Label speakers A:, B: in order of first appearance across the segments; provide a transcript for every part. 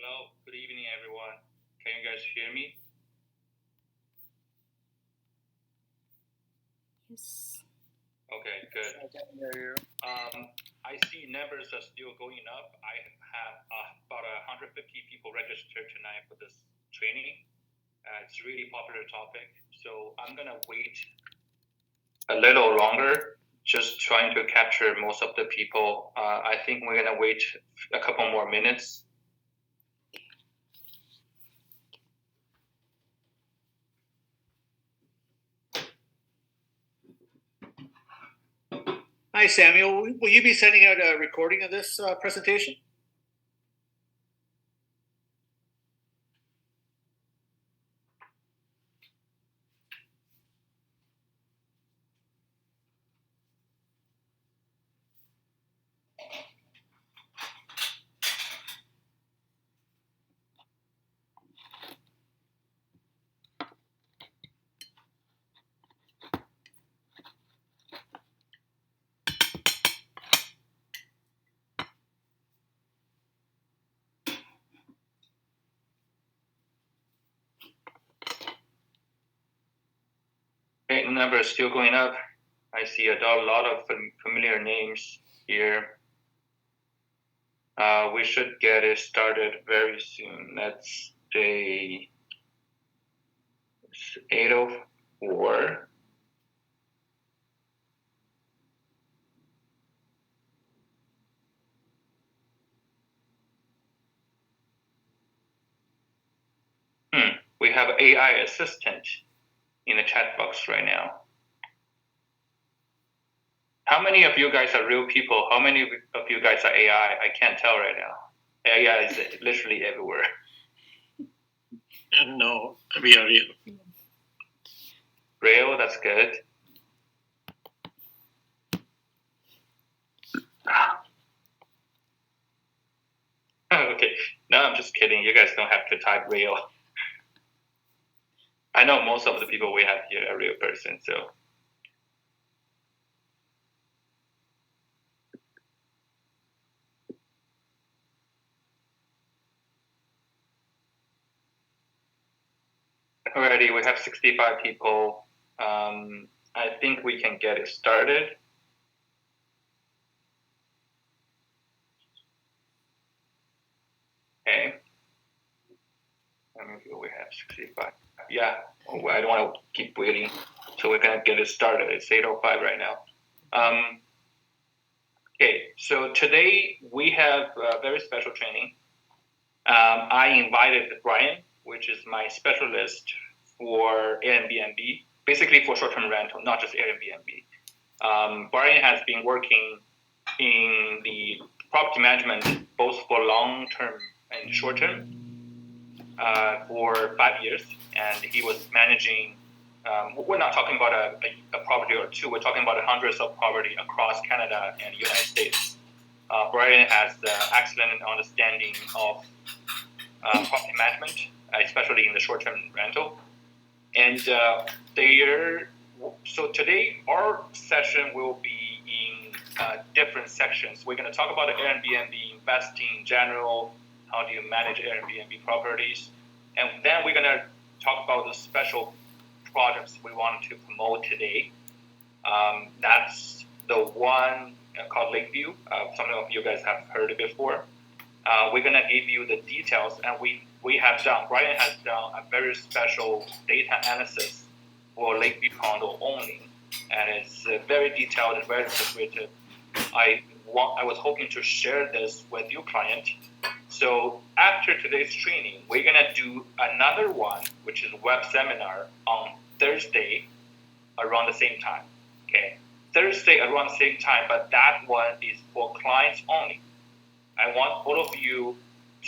A: Hello, good evening, everyone. Can you guys hear me?
B: Yes.
A: Okay, good.
C: I can hear you.
A: I see numbers are still going up. I have about 150 people registered tonight for this training. It's a really popular topic, so I'm gonna wait a little longer, just trying to capture most of the people. I think we're gonna wait a couple more minutes.
D: Hi, Samuel. Will you be sending out a recording of this presentation?
A: Okay, the number is still going up. I see a lot of familiar names here. We should get it started very soon. That's day 804. We have AI assistant in the chat box right now. How many of you guys are real people? How many of you guys are AI? I can't tell right now. AI is literally everywhere.
C: No, we are real.
A: Real, that's good. Okay, no, I'm just kidding. You guys don't have to type real. I know most of the people we have here are real person, so. Alrighty, we have 65 people. I think we can get it started. Okay. How many people we have? 65. Yeah, I don't want to keep waiting. So we're gonna get it started. It's 8:05 right now. Okay, so today we have a very special training. I invited Brian, which is my specialist for Airbnb, basically for short-term rental, not just Airbnb. Brian has been working in the property management, both for long-term and short-term, for 5 years, and he was managing. We're not talking about a property or two. We're talking about hundreds of property across Canada and the United States. Brian has the excellent understanding of property management, especially in the short-term rental. And so today our session will be in different sections. We're going to talk about Airbnb investing in general. How do you manage Airbnb properties? And then we're going to talk about the special projects we want to promote today. That's the one called Lakeview. Some of you guys have heard it before. We're going to give you the details, and Brian has done a very special data analysis for Lakeview condo only, and it's very detailed and very descriptive. I was hoping to share this with you, client. So after today's training, we're gonna do another one, which is a web seminar on Thursday around the same time. Okay, Thursday around the same time, but that one is for clients only. I want all of you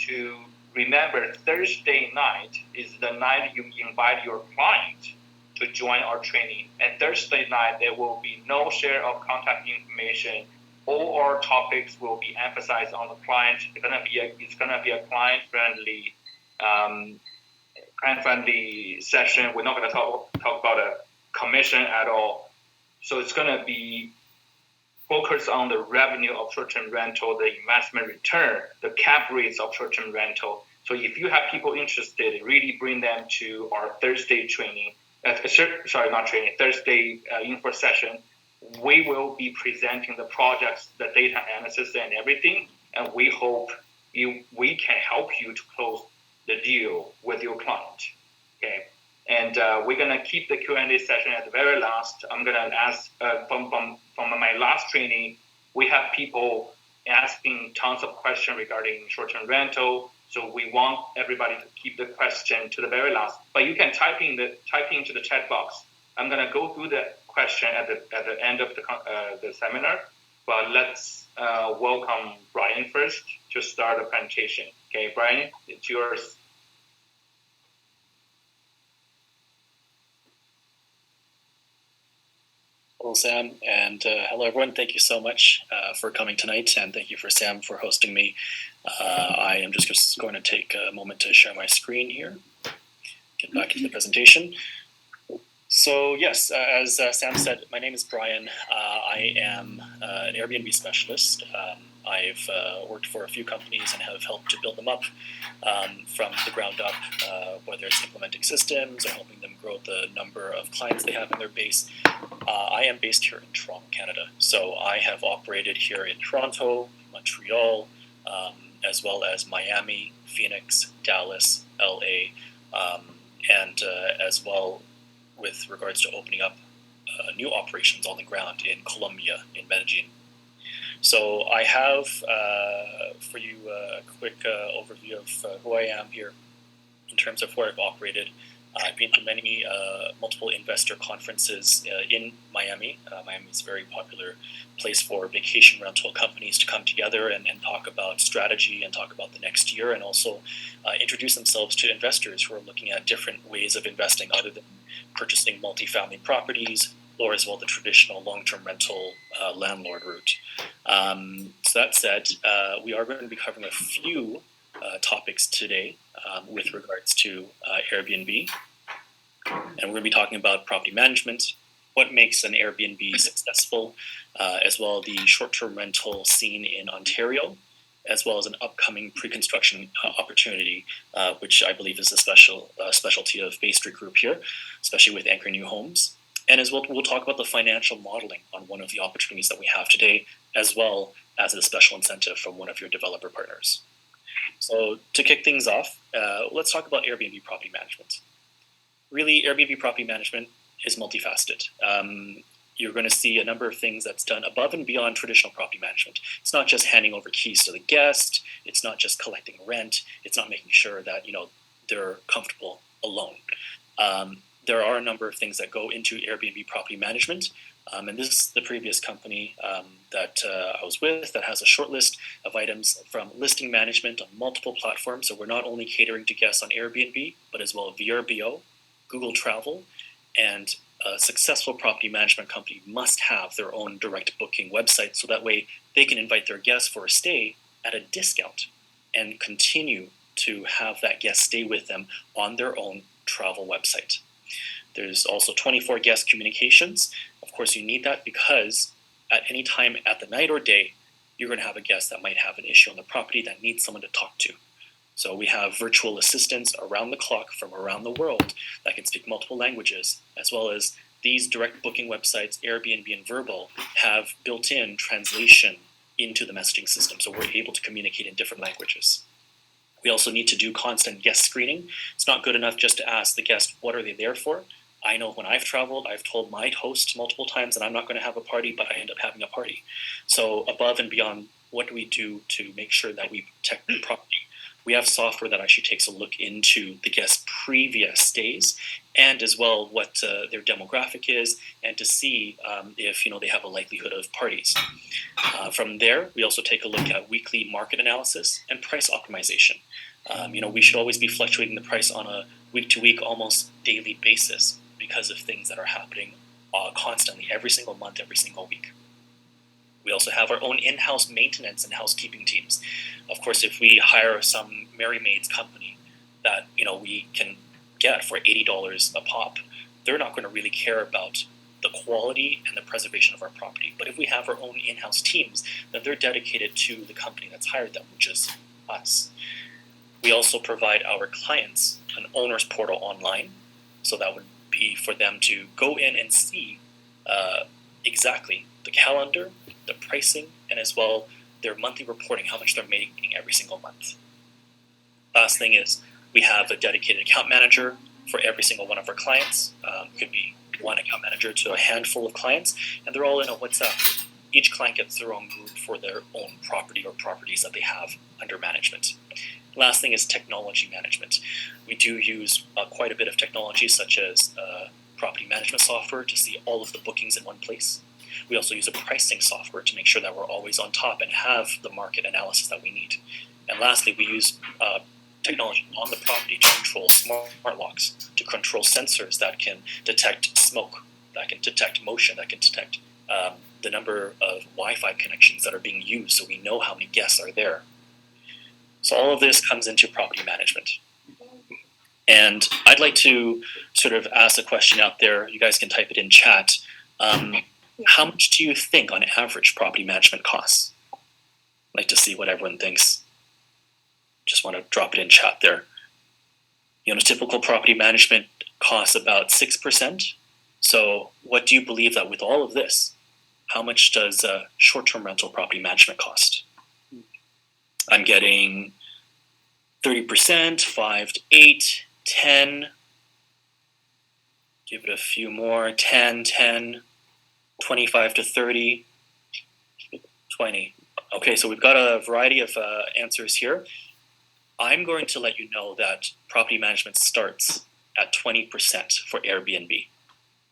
A: to remember Thursday night is the night you invite your client to join our training. And Thursday night, there will be no share of contact information. All our topics will be emphasized on the client. It's gonna be a client-friendly session. We're not gonna talk about a commission at all. So it's gonna be focused on the revenue of short-term rental, the investment return, the cap rates of short-term rental, So if you have people interested, really bring them to our Thursday training. Thursday info session. We will be presenting the projects, the data analysis, and everything, and we hope we can help you to close the deal with your client. Okay, and we're gonna keep the Q&A session at the very last. I'm gonna ask from my last training, we have people asking tons of questions regarding short-term rental. So we want everybody to keep the question to the very last. But you can type into the chat box. I'm gonna go through the question at the end of the seminar. But let's welcome Brian first to start the presentation. Okay, Brian, it's yours.
B: Hello, Sam, and hello, everyone. Thank you so much for coming tonight, and thank you for Sam for hosting me. I am just going to take a moment to share my screen here, get back into the presentation. So yes, as Sam said, my name is Brian. I am an Airbnb specialist. I've worked for a few companies and have helped to build them up from the ground up, whether it's implementing systems or helping them grow the number of clients they have in their base. I am based here in Toronto, Canada. So I have operated here in Toronto, Montreal, as well as Miami, Phoenix, Dallas, LA, and as well with regards to opening up new operations on the ground in Colombia, in Medellin. So I have for you a quick overview of who I am here in terms of where I've operated. I've been to many multiple investor conferences in Miami. Miami is a very popular place for vacation rental companies to come together and talk about strategy and talk about the next year, and also introduce themselves to investors who are looking at different ways of investing other than purchasing multifamily properties, or as well the traditional long-term rental landlord route. So that said, we are going to be covering a few topics today with regards to Airbnb. And we're going to be talking about property management, what makes an Airbnb successful, as well as the short-term rental scene in Ontario, as well as an upcoming pre-construction opportunity, which I believe is a specialty of Bay Street Group here, especially with Anchor New Homes. And as well, we'll talk about the financial modeling on one of the opportunities that we have today, as well as a special incentive from one of your developer partners. So to kick things off, let's talk about Airbnb property management. Really, Airbnb property management is multifaceted. You're going to see a number of things that's done above and beyond traditional property management. It's not just handing over keys to the guest. It's not just collecting rent. It's not making sure that they're comfortable alone. There are a number of things that go into Airbnb property management. And this is the previous company that I was with that has a short list of items from listing management on multiple platforms. So we're not only catering to guests on Airbnb, but as well VRBO, Google Travel, and a successful property management company must have their own direct booking website, so that way they can invite their guests for a stay at a discount and continue to have that guest stay with them on their own travel website. There's also 24 guest communications. Of course, you need that because at any time at the night or day, you're going to have a guest that might have an issue on the property that needs someone to talk to. So we have virtual assistants around the clock from around the world that can speak multiple languages, as well as these direct booking websites, Airbnb and Vrbo, have built-in translation into the messaging system, so we're able to communicate in different languages. We also need to do constant guest screening. It's not good enough just to ask the guest, what are they there for? I know when I've traveled, I've told my host multiple times that I'm not going to have a party, but I end up having a party. So above and beyond, what do we do to make sure that we protect the property? We have software that actually takes a look into the guest's previous stays, and as well what their demographic is, and to see if they have a likelihood of parties. From there, we also take a look at weekly market analysis and price optimization. We should always be fluctuating the price on a week-to-week, almost daily basis because of things that are happening constantly, every single month, every single week. We also have our own in-house maintenance and housekeeping teams. Of course, if we hire some Merry Maids company that we can get for $80 a pop, they're not going to really care about the quality and the preservation of our property. But if we have our own in-house teams, then they're dedicated to the company that's hired them, which is us. We also provide our clients an owner's portal online. So that would be for them to go in and see exactly the calendar, the pricing, and as well their monthly reporting, how much they're making every single month. Last thing is we have a dedicated account manager for every single one of our clients. Could be one account manager to a handful of clients, and they're all in a WhatsApp. Each client gets their own group for their own property or properties that they have under management. Last thing is technology management. We do use quite a bit of technology, such as property management software to see all of the bookings in one place. We also use a pricing software to make sure that we're always on top and have the market analysis that we need. And lastly, we use technology on the property to control smart locks, to control sensors that can detect smoke, that can detect motion, that can detect the number of Wi-Fi connections that are being used, so we know how many guests are there. So all of this comes into property management. And I'd like to sort of ask a question out there. You guys can type it in chat. How much do you think on average property management costs? I'd like to see what everyone thinks. Just want to drop it in chat there. Typical property management costs about 6%. So what do you believe that with all of this, how much does short-term rental property management cost? I'm getting 30%, 5 to 8, 10. Give it a few more, 10, 10, 25 to 30, 20. Okay, so we've got a variety of answers here. I'm going to let you know that property management starts at 20% for Airbnb,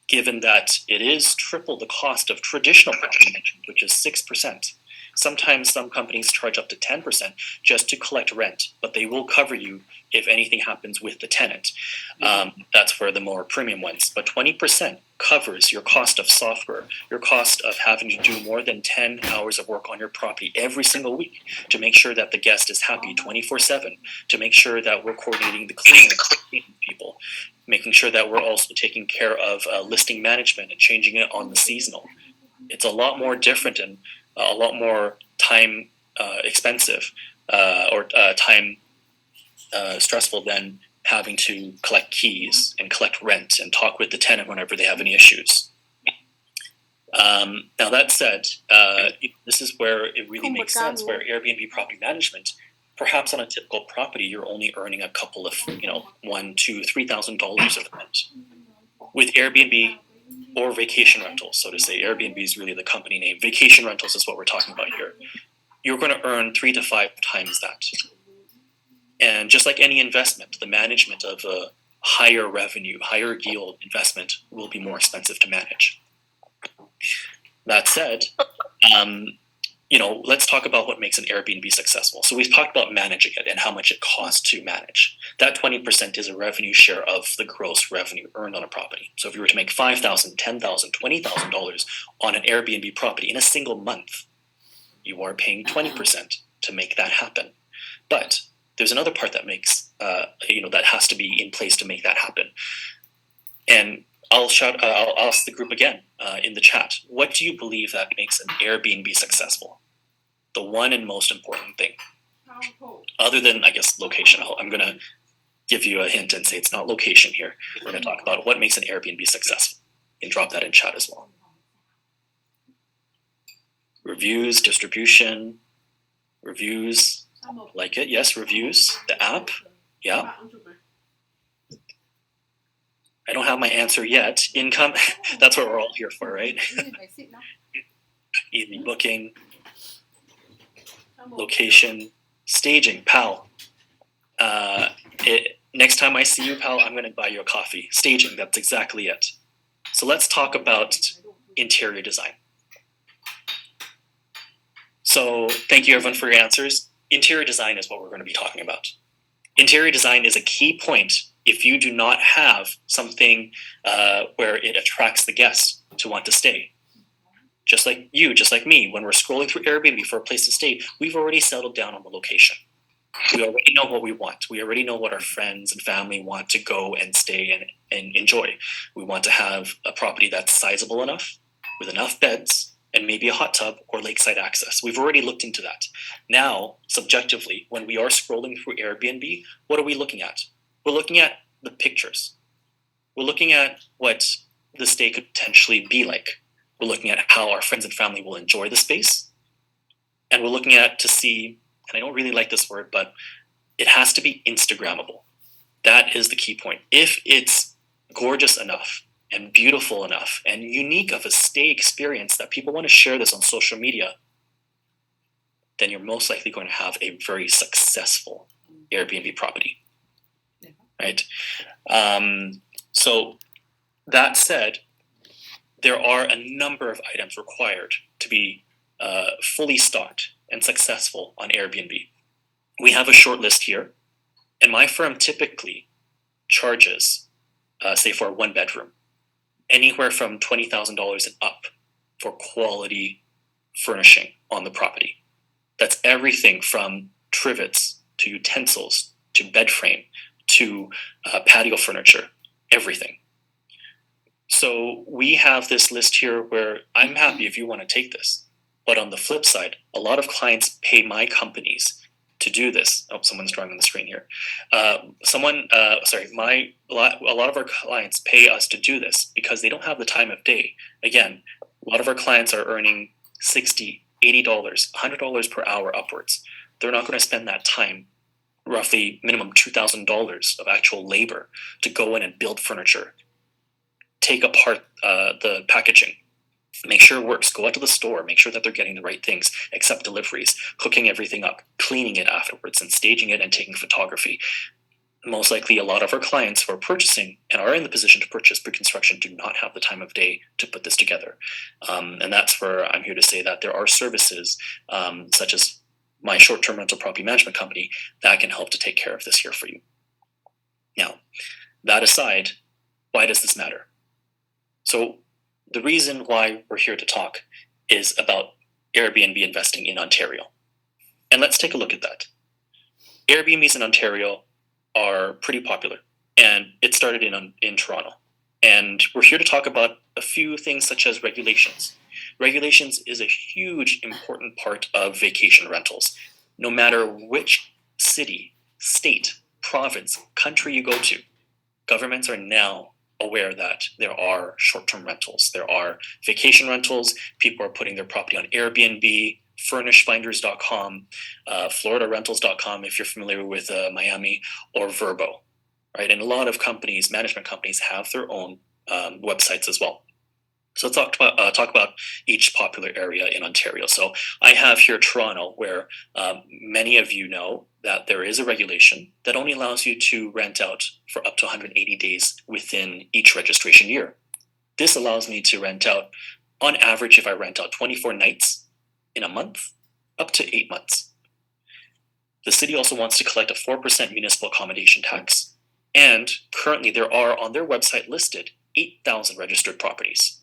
B: given that it is triple the cost of traditional property management, which is 6%. Sometimes some companies charge up to 10% just to collect rent, but they will cover you if anything happens with the tenant. That's for the more premium ones. But 20% covers your cost of software, your cost of having to do more than 10 hours of work on your property every single week to make sure that the guest is happy 24/7, to make sure that we're coordinating the cleaning people, making sure that we're also taking care of listing management and changing it on the seasonal. It's a lot more different and a lot more time expensive or time stressful than having to collect keys and collect rent and talk with the tenant whenever they have any issues. Now that said, this is where it really makes sense, where Airbnb property management, perhaps on a typical property, you're only earning a couple of, $1,000, $2,000, $3,000 of rent. With Airbnb or vacation rentals, so to say, Airbnb is really the company name. Vacation rentals is what we're talking about here. You're going to earn 3 to 5 times that. And just like any investment, the management of a higher revenue, higher yield investment will be more expensive to manage. That said, let's talk about what makes an Airbnb successful. So we've talked about managing it and how much it costs to manage. That 20% is a revenue share of the gross revenue earned on a property. So if you were to make $5,000, $10,000, $20,000 on an Airbnb property in a single month, you are paying 20% to make that happen. But there's another part that makes, that has to be in place to make that happen. And I'll ask the group again in the chat. What do you believe that makes an Airbnb successful? The one and most important thing, other than, I guess, location. I'm going to give you a hint and say it's not location here. We're going to talk about what makes an Airbnb successful. And drop that in chat as well. Reviews, distribution, reviews. Like it, yes, reviews. The app, yeah. I don't have my answer yet. Income, that's what we're all here for, right? Easy booking, location, staging, pal. Next time I see you, pal, I'm going to buy you a coffee. Staging, that's exactly it. So let's talk about interior design. So thank you everyone for your answers. Interior design is what we're going to be talking about. Interior design is a key point if you do not have something where it attracts the guests to want to stay. Just like you, just like me, when we're scrolling through Airbnb for a place to stay, we've already settled down on the location. We already know what we want. We already know what our friends and family want to go and stay and enjoy. We want to have a property that's sizable enough, with enough beds, and maybe a hot tub or lakeside access. We've already looked into that. Now, subjectively, when we are scrolling through Airbnb, what are we looking at? We're looking at the pictures. We're looking at what the stay could potentially be like. We're looking at how our friends and family will enjoy the space. And we're looking at to see, and I don't really like this word, but it has to be Instagrammable. That is the key point. If it's gorgeous enough and beautiful enough and unique of a stay experience that people want to share this on social media, then you're most likely going to have a very successful Airbnb property, right? So that said, there are a number of items required to be fully stocked and successful on Airbnb. We have a short list here, and my firm typically charges, say for a one bedroom, anywhere from $20,000 and up for quality furnishing on the property. That's everything from trivets to utensils to bed frame to patio furniture, everything. So we have this list here where I'm happy if you want to take this. But on the flip side, a lot of clients pay my companies to do this. Oh, someone's drawing on the screen here. A lot of our clients pay us to do this because they don't have the time of day. Again, a lot of our clients are earning $60, $80, $100 per hour upwards. They're not going to spend that time, roughly minimum $2,000 of actual labor, to go in and build furniture, take apart the packaging, make sure it works, go out to the store, make sure that they're getting the right things, accept deliveries, hooking everything up, cleaning it afterwards, and staging it and taking photography. Most likely a lot of our clients who are purchasing and are in the position to purchase pre-construction do not have the time of day to put this together. And that's where I'm here to say that there are services such as my short-term rental property management company that can help to take care of this here for you. Now, that aside, why does this matter? So the reason why we're here to talk is about Airbnb investing in Ontario. And let's take a look at that. Airbnbs in Ontario are pretty popular, and it started in Toronto. And we're here to talk about a few things such as regulations. Regulations is a huge, important part of vacation rentals. No matter which city, state, province, country you go to, governments are now aware that there are short-term rentals. There are vacation rentals. People are putting their property on Airbnb, furnishfinders.com, floриdarentals.com if you're familiar with Miami, or Vrbo, right? And a lot of companies, management companies, have their own websites as well. So let's talk about each popular area in Ontario. So I have here Toronto, where many of you know that there is a regulation that only allows you to rent out for up to 180 days within each registration year. This allows me to rent out, on average, if I rent out 24 nights in a month, up to 8 months. The city also wants to collect a 4% municipal accommodation tax, and currently there are on their website listed 8,000 registered properties.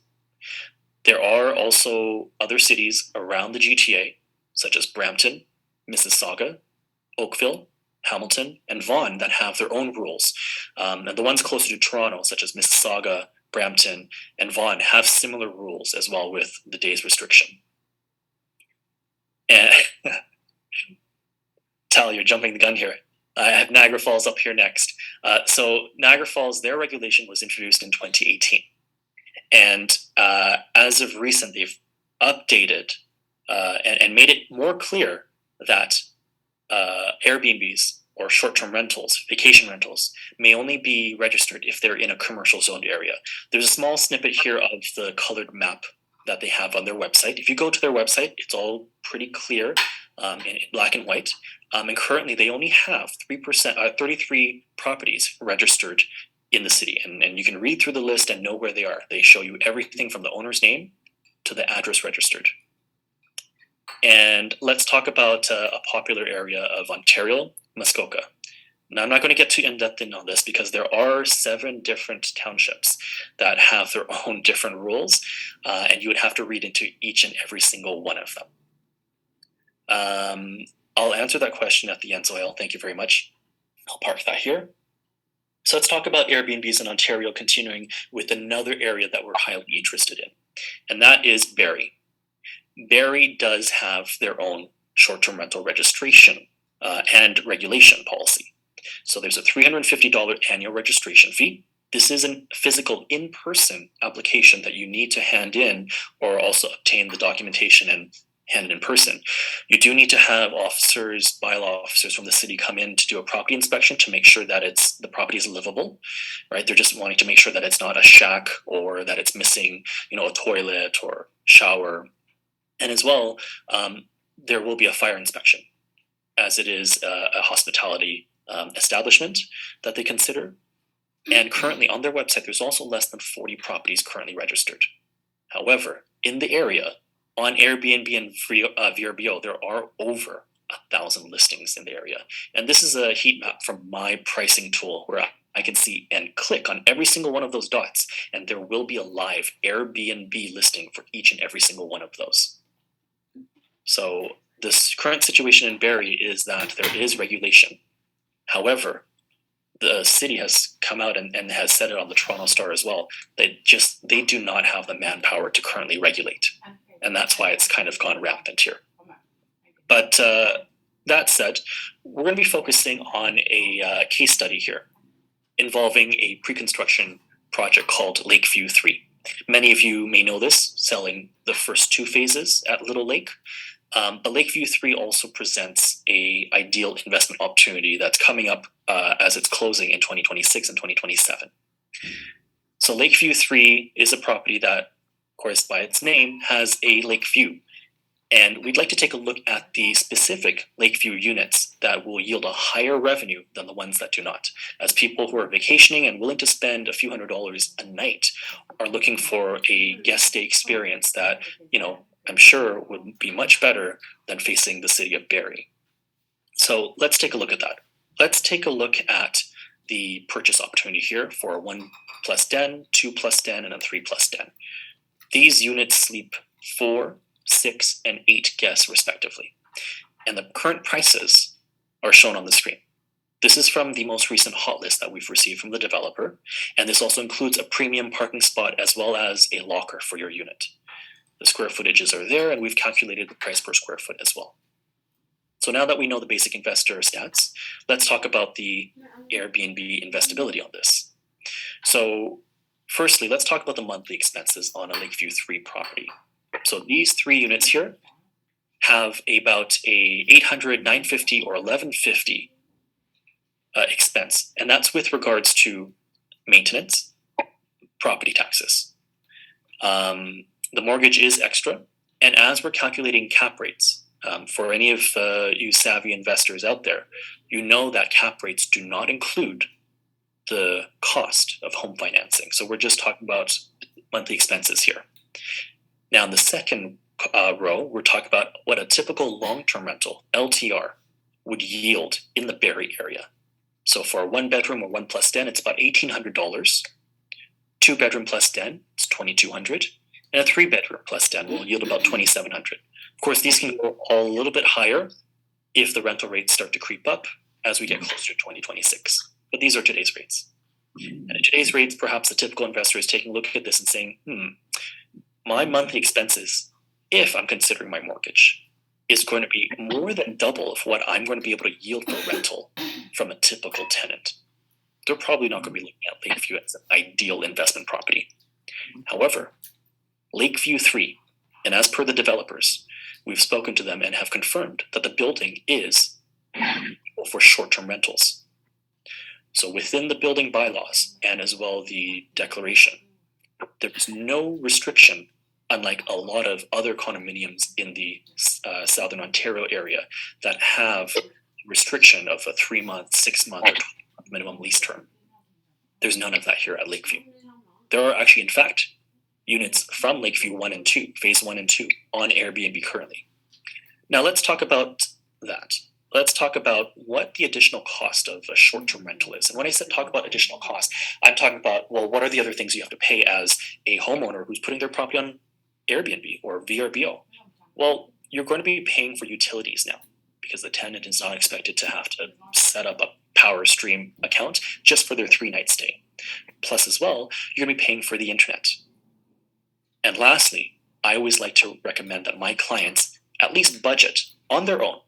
B: There are also other cities around the GTA, such as Brampton, Mississauga, Oakville, Hamilton, and Vaughan, that have their own rules. And the ones closer to Toronto, such as Mississauga, Brampton, and Vaughan, have similar rules as well with the days restriction. And Tal, you're jumping the gun here. I have Niagara Falls up here next. So Niagara Falls, their regulation was introduced in 2018. And as of recent, they've updated and made it more clear that Airbnbs or short-term rentals, vacation rentals, may only be registered if they're in a commercial zoned area. There's a small snippet here of the colored map that they have on their website. If you go to their website, it's all pretty clear in black and white. And currently, they only have 33 properties registered in the city, and you can read through the list and know where they are. They show you everything from the owner's name to the address registered. And let's talk about a popular area of Ontario, Muskoka. Now, I'm not going to get too in-depth on this because there are 7 different townships that have their own different rules, and you would have to read into each and every single one of them. I'll answer that question at the end, Zoil. Thank you very much. I'll park that here. So let's talk about Airbnbs in Ontario, continuing with another area that we're highly interested in, and that is Barrie. Barrie does have their own short-term rental registration and regulation policy. So there's a $350 annual registration fee. This is a physical in-person application that you need to hand in or also obtain the documentation and hand it in person. You do need to have officers, bylaw officers from the city come in to do a property inspection to make sure that the property is livable, right? They're just wanting to make sure that it's not a shack or that it's missing, a toilet or shower. And as well, there will be a fire inspection, as it is a hospitality establishment that they consider. And currently on their website, there's also less than 40 properties currently registered. However, in the area, on Airbnb and VRBO, there are over 1,000 listings in the area. And this is a heat map from my pricing tool where I can see and click on every single one of those dots, and there will be a live Airbnb listing for each and every single one of those. So this current situation in Barrie is that there is regulation. However, the city has come out and has said it on the Toronto Star as well. They do not have the manpower to currently regulate. And that's why it's kind of gone rampant here. But that said, we're going to be focusing on a case study here involving a pre-construction project called Lakeview 3. Many of you may know this, selling the first 2 phases at Little Lake. But Lakeview 3 also presents a ideal investment opportunity that's coming up as it's closing in 2026 and 2027. So Lakeview 3 is a property that, of course, by its name, has a lake view. And we'd like to take a look at the specific Lakeview units that will yield a higher revenue than the ones that do not, as people who are vacationing and willing to spend a few $100s a night are looking for a guest stay experience that, I'm sure would be much better than facing the city of Barrie. So let's take a look at that. Let's take a look at the purchase opportunity here for a 1+ den, 2+ den, and a 3+ den. These units sleep 4, 6, and 8 guests respectively. And the current prices are shown on the screen. This is from the most recent hot list that we've received from the developer, and this also includes a premium parking spot as well as a locker for your unit. The square footages are there, and we've calculated the price per square foot as well. So now that we know the basic investor stats, let's talk about the Airbnb investability on this. So firstly, let's talk about the monthly expenses on a Lakeview 3 property. So these 3 units here have about a $800, $950, or $1,150 expense, and that's with regards to maintenance, property taxes. The mortgage is extra, and as we're calculating cap rates, for any of you savvy investors out there, you know that cap rates do not include the cost of home financing. So we're just talking about monthly expenses here. Now, in the second row, we're talking about what a typical long-term rental, LTR, would yield in the Barrie area. So for a 1-bedroom or 1+ den, it's about $1,800. 2-bedroom plus den, it's $2,200. And a 3-bedroom plus den will yield about $2,700. Of course, these can go all a little bit higher if the rental rates start to creep up as we get closer to 2026. But these are today's rates. And at today's rates, perhaps the typical investor is taking a look at this and saying, my monthly expenses, if I'm considering my mortgage, is going to be more than double of what I'm going to be able to yield for rental from a typical tenant. They're probably not going to be looking at Lakeview as an ideal investment property. However, Lakeview 3, and as per the developers, we've spoken to them and have confirmed that the building is for short-term rentals. So within the building bylaws and as well the declaration, there's no restriction, unlike a lot of other condominiums in the Southern Ontario area that have restriction of a 3-month, 6-month, or 12-month minimum lease term. There's none of that here at Lakeview. There are actually, in fact, units from Lakeview 1 and 2, phase 1 and 2, on Airbnb currently. Now let's talk about that. Let's talk about what the additional cost of a short-term rental is. And when I said talk about additional cost, I'm talking about, well, what are the other things you have to pay as a homeowner who's putting their property on Airbnb or VRBO? Well, you're going to be paying for utilities now because the tenant is not expected to have to set up a power stream account just for their 3-night stay. Plus as well, you're going to be paying for the internet. And lastly, I always like to recommend that my clients at least budget on their own.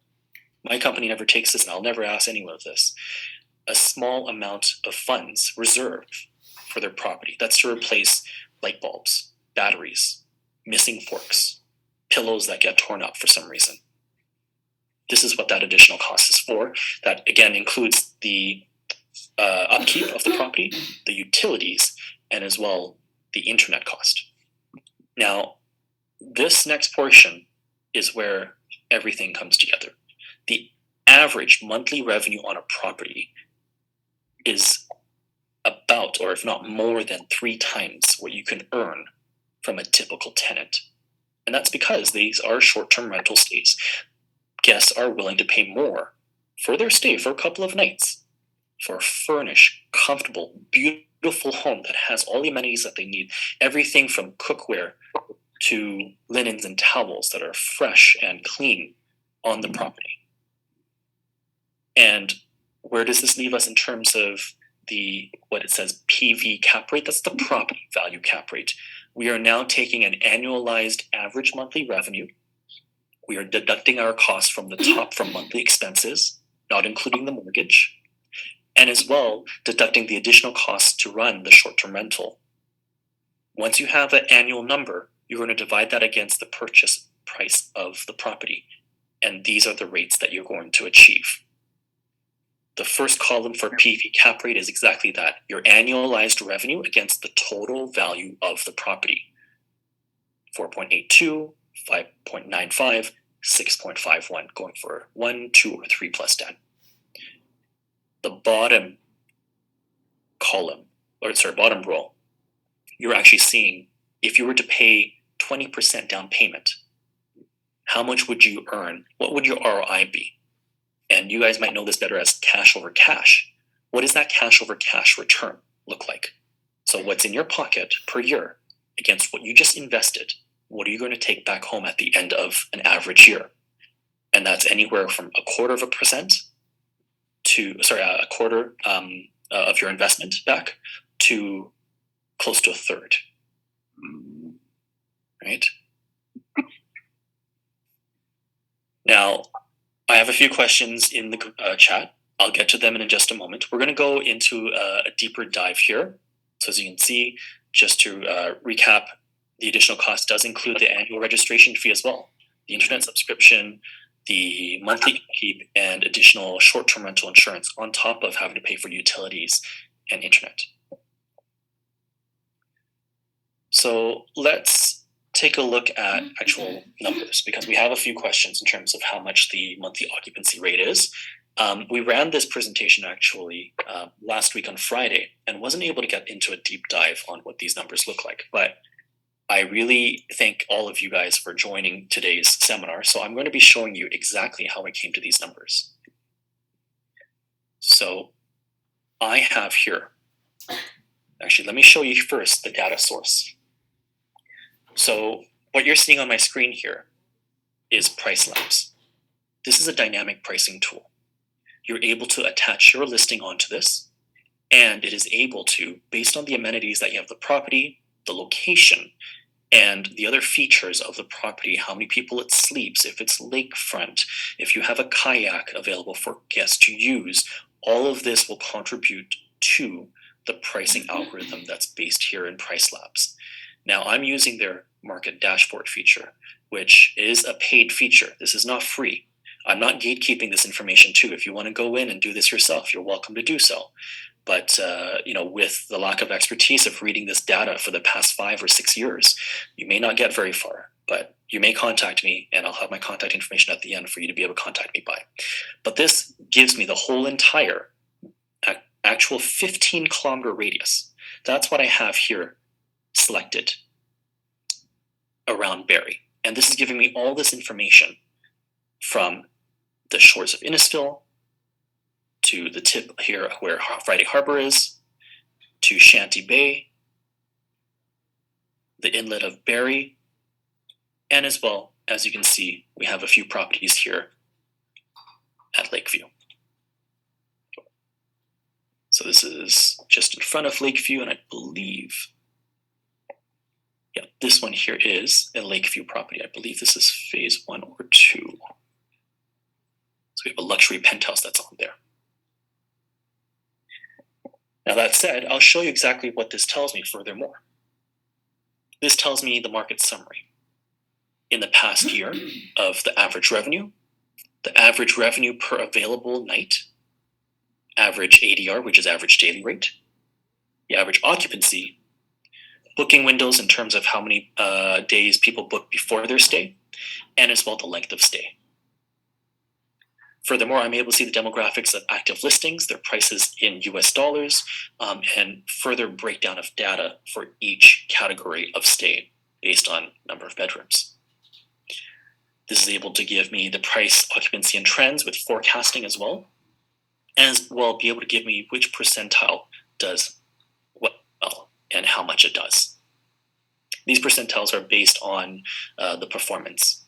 B: My company never takes this, and I'll never ask anyone of this. A small amount of funds reserved for their property. That's to replace light bulbs, batteries, missing forks, pillows that get torn up for some reason. This is what that additional cost is for. That again includes the upkeep of the property, the utilities, and as well the internet cost. Now, this next portion is where everything comes together. The average monthly revenue on a property is about, or if not more than 3 times what you can earn from a typical tenant. And that's because these are short-term rental stays. Guests are willing to pay more for their stay for a couple of nights for a furnished, comfortable, beautiful home that has all the amenities that they need. Everything from cookware to linens and towels that are fresh and clean on the property. And where does this leave us in terms of what it says PV cap rate? That's the property value cap rate. We are now taking an annualized average monthly revenue. We are deducting our costs from the top from monthly expenses, not including the mortgage, and as well deducting the additional costs to run the short-term rental. Once you have an annual number, you're going to divide that against the purchase price of the property, and these are the rates that you're going to achieve. The first column for PV cap rate is exactly that, your annualized revenue against the total value of the property. 4.82, 5.95, 6.51, going for 1, 2, or 3 plus 10. The bottom column, bottom row, you're actually seeing if you were to pay 20% down payment, how much would you earn? What would your ROI be? And you guys might know this better as cash over cash. What does that cash over cash return look like? So what's in your pocket per year against what you just invested? What are you going to take back home at the end of an average year? And that's anywhere from 1/4% to, a quarter of your investment back to close to 1/3, right? Now, I have a few questions in the chat. I'll get to them in just a moment. We're going to go into a deeper dive here. So as you can see, just to recap, the additional cost does include the annual registration fee as well, the internet subscription, the monthly upkeep, and additional short-term rental insurance on top of having to pay for utilities and internet. So let's take a look at actual numbers, because we have a few questions in terms of how much the monthly occupancy rate is. We ran this presentation actually last week on Friday and wasn't able to get into a deep dive on what these numbers look like. But I really thank all of you guys for joining today's seminar. So I'm going to be showing you exactly how I came to these numbers. So I have here, actually, let me show you first the data source. So what you're seeing on my screen here is Price Labs. This is a dynamic pricing tool. You're able to attach your listing onto this, and it is able to, based on the amenities that you have, the property, the location, and the other features of the property, how many people it sleeps, if it's lakefront, if you have a kayak available for guests to use, all of this will contribute to the pricing algorithm that's based here in Price Labs. Now, I'm using their market dashboard feature, which is a paid feature. This is not free. I'm not gatekeeping this information too. If you want to go in and do this yourself, you're welcome to do so. But with the lack of expertise of reading this data for the past 5 or 6 years, you may not get very far. But you may contact me, and I'll have my contact information at the end for you to be able to contact me by. But this gives me the whole entire actual 15-kilometer radius. That's what I have here selected around Barrie. And this is giving me all this information from the shores of Innisfil to the tip here where Friday Harbor is, to Shanty Bay, the inlet of Barrie, and as well, as you can see, we have a few properties here at Lakeview. So this is just in front of Lakeview, and I believe, Yeah, this one here is a Lakeview property. I believe this is phase 1 or 2. So we have a luxury penthouse that's on there. Now that said, I'll show you exactly what this tells me furthermore. This tells me the market summary. In the past year of the average revenue per available night, average ADR, which is average daily rate, the average occupancy, booking windows in terms of how many days people book before their stay, and as well the length of stay. Furthermore, I'm able to see the demographics of active listings, their prices in US dollars, and further breakdown of data for each category of stay based on number of bedrooms. This is able to give me the price, occupancy, and trends with forecasting as well be able to give me which percentile does well and how much it does. These percentiles are based on the performance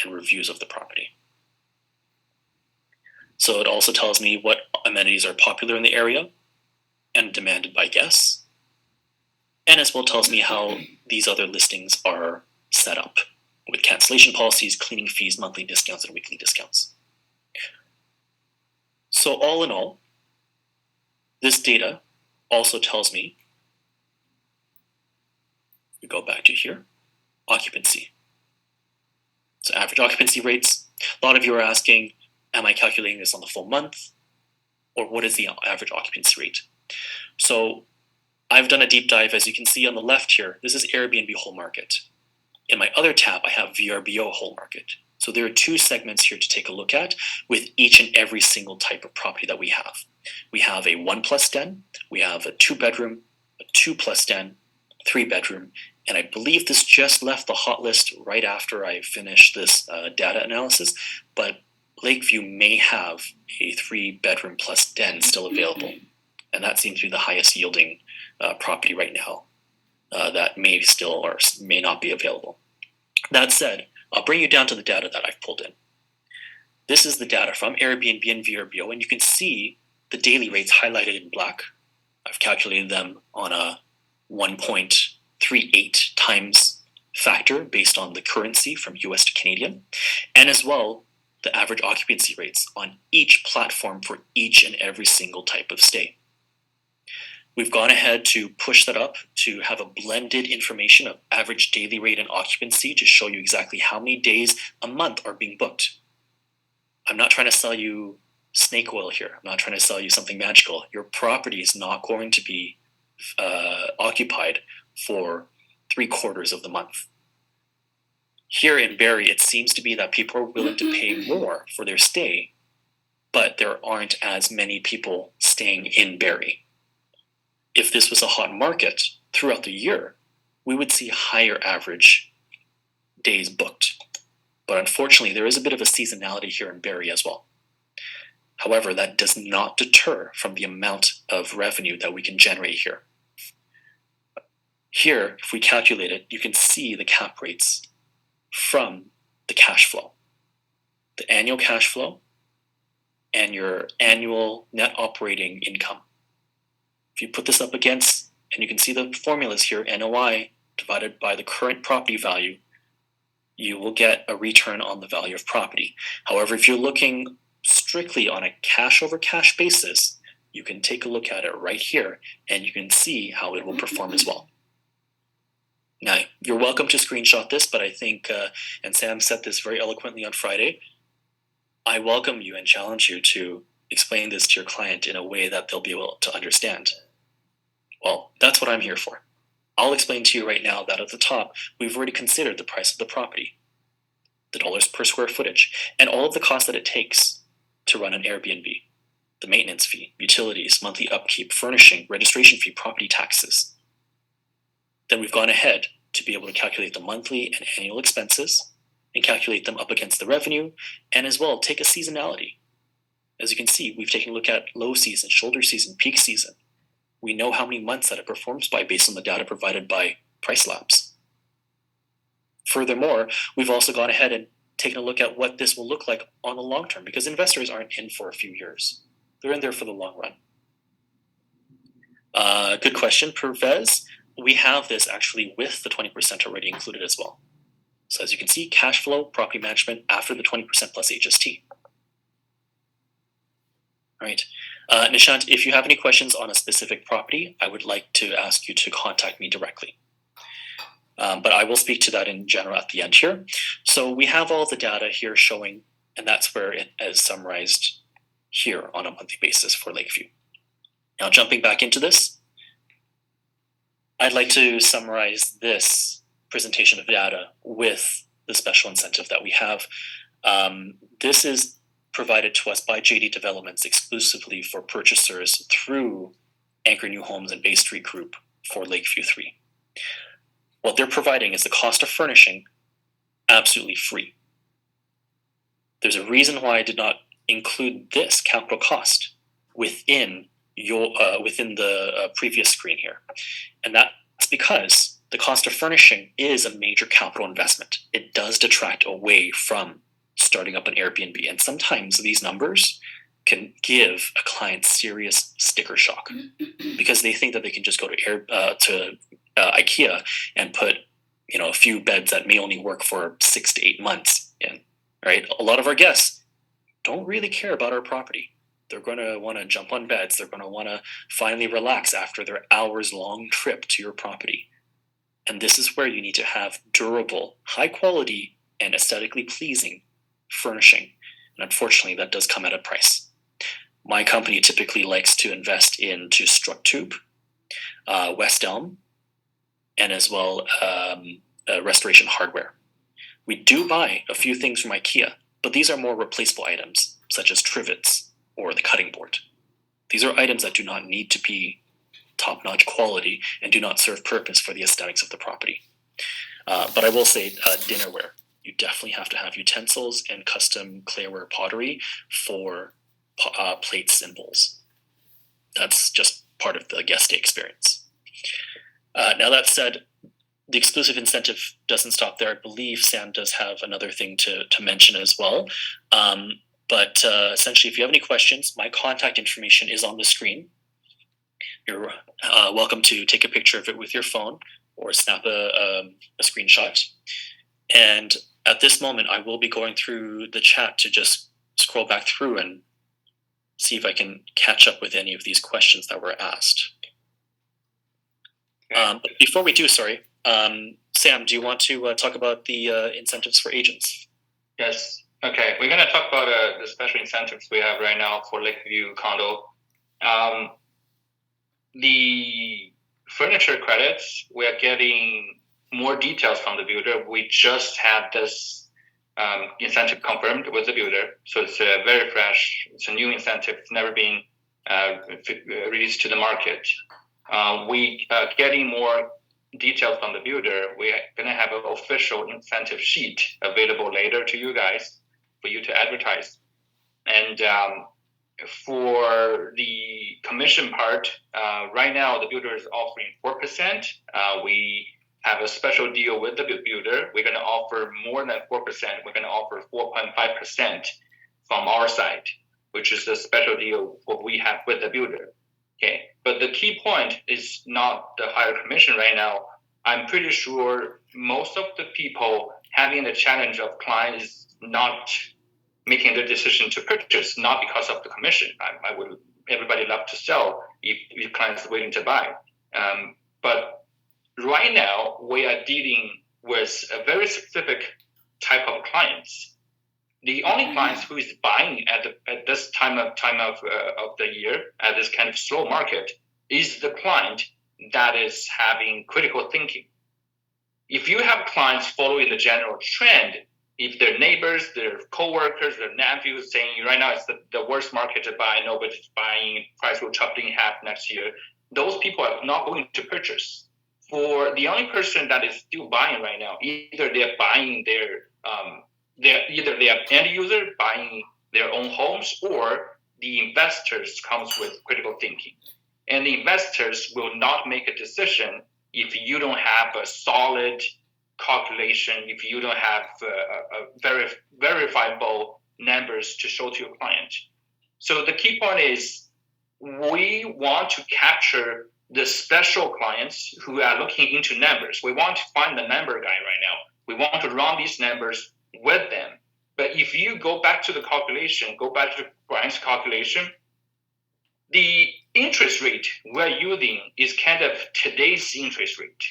B: and reviews of the property. So it also tells me what amenities are popular in the area and demanded by guests, and as well tells me how these other listings are set up with cancellation policies, cleaning fees, monthly discounts, and weekly discounts. So all in all, this data also tells me, we go back to here, occupancy. So average occupancy rates. A lot of you are asking, am I calculating this on the full month? Or what is the average occupancy rate? So I've done a deep dive, as you can see on the left here. This is Airbnb whole market. In my other tab, I have VRBO whole market. So there are 2 segments here to take a look at with each and every single type of property that we have. We have a 1+ den, we have a 2-bedroom, a 2+ den, 3-bedroom, and I believe this just left the hot list right after I finished this data analysis, but Lakeview may have a 3-bedroom plus den still available, and that seems to be the highest yielding property right now that may still or may not be available. That said, I'll bring you down to the data that I've pulled in. This is the data from Airbnb and VRBO, and you can see the daily rates highlighted in black. I've calculated them on a 1.38 times factor based on the currency from US to Canadian, and as well the average occupancy rates on each platform for each and every single type of stay. We've gone ahead to push that up to have a blended information of average daily rate and occupancy to show you exactly how many days a month are being booked. I'm not trying to sell you snake oil here. I'm not trying to sell you something magical. Your property is not going to be occupied for 3/4 of the month. Here in Barrie, it seems to be that people are willing to pay more for their stay, but there aren't as many people staying in Barrie. If this was a hot market throughout the year, we would see higher average days booked. But unfortunately, there is a bit of a seasonality here in Barrie as well. However, that does not deter from the amount of revenue that we can generate here. Here, if we calculate it, you can see the cap rates from the cash flow. The annual cash flow and your annual net operating income. If you put this up against, and you can see the formulas here, NOI divided by the current property value, you will get a return on the value of property. However, if you're looking strictly on a cash over cash basis, you can take a look at it right here, and you can see how it will perform as well. Now, you're welcome to screenshot this, but I think, and Sam said this very eloquently on Friday, I welcome you and challenge you to explain this to your client in a way that they'll be able to understand. Well, that's what I'm here for. I'll explain to you right now that at the top, we've already considered the price of the property, the dollars per square footage, and all of the costs that it takes to run an Airbnb, the maintenance fee, utilities, monthly upkeep, furnishing, registration fee, property taxes. Then we've gone ahead to be able to calculate the monthly and annual expenses and calculate them up against the revenue, and as well take a seasonality. As you can see, we've taken a look at low season, shoulder season, peak season. We know how many months that it performs by based on the data provided by Price Labs. Furthermore, we've also gone ahead and taken a look at what this will look like on the long term, because investors aren't in for a few years. They're in there for the long run. Good question, Pervez. we have this actually with the 20% already included as well. So as you can see, cash flow, property management after the 20% plus HST. All right. Nishant, if you have any questions on a specific property, I would like to ask you to contact me directly. But I will speak to that in general at the end here. So we have all the data here showing, and that's where it is summarized here on a monthly basis for Lakeview. Now jumping back into this, I'd like to summarize this presentation of data with the special incentive that we have. This is provided to us by JD Developments exclusively for purchasers through Anchor New Homes and Bay Street Group for Lakeview 3. What they're providing is the cost of furnishing absolutely free. There's a reason why I did not include this capital cost within the previous screen here. And that's because the cost of furnishing is a major capital investment. It does detract away from starting up an Airbnb. And sometimes these numbers can give a client serious sticker shock because they think that they can just go to IKEA and put a few beds that may only work for 6 to 8 months in. Right? A lot of our guests don't really care about our property. They're going to want to jump on beds. They're going to want to finally relax after their hours-long trip to your property. And this is where you need to have durable, high quality, and aesthetically pleasing furnishing. And unfortunately, that does come at a price. My company typically likes to invest into Structube, West Elm, and as well Restoration Hardware. We do buy a few things from IKEA, but these are more replaceable items, such as trivets or the cutting board. These are items that do not need to be top-notch quality and do not serve purpose for the aesthetics of the property. But I will say dinnerware. You definitely have to have utensils and custom clayware pottery for plates and bowls. That's just part of the guest stay experience. Now that said, the exclusive incentive doesn't stop there. I believe Sam does have another thing to mention as well. But essentially, if you have any questions, my contact information is on the screen. You're welcome to take a picture of it with your phone or snap a screenshot. And at this moment, I will be going through the chat to just scroll back through and see if I can catch up with any of these questions that were asked. But before we do, Sam, do you want to talk about the incentives for agents?
A: Yes. Okay. We're going to talk about the special incentives we have right now for Lakeview condo. The furniture credits, we are getting more details from the builder. We just had this incentive confirmed with the builder. So it's very fresh. It's a new incentive. It's never been released to the market. We are getting more details from the builder. We're going to have an official incentive sheet available later to you guys for you to advertise. And for the commission part, right now the builder is offering 4%. We have a special deal with the builder. We're going to offer more than 4%. We're going to offer 4.5% from our side, which is the special deal what we have with the builder. Okay, but the key point is not the higher commission right now. I'm pretty sure most of the people having the challenge of clients not making the decision to purchase, not because of the commission. I would everybody love to sell if clients are willing to buy. But right now we are dealing with a very specific type of clients. The only clients who is buying at this time of the year, at this kind of slow market, is the client that is having critical thinking. If you have clients following the general trend, if their neighbors, their coworkers, their nephews saying right now it's the worst market to buy, nobody's buying, price will chop in half next year, those people are not going to purchase. For the only person that is still buying right now, either they're buying either they are end user buying their own homes, or the investors comes with critical thinking. And the investors will not make a decision if you don't have a solid calculation, if you don't have a verifiable numbers to show to your client. So the key point is we want to capture the special clients who are looking into numbers. We want to find the number guy right now. We want to run these numbers with them. But if you go back to the calculation, go back to Brian's calculation, the interest rate we're using is kind of today's interest rate.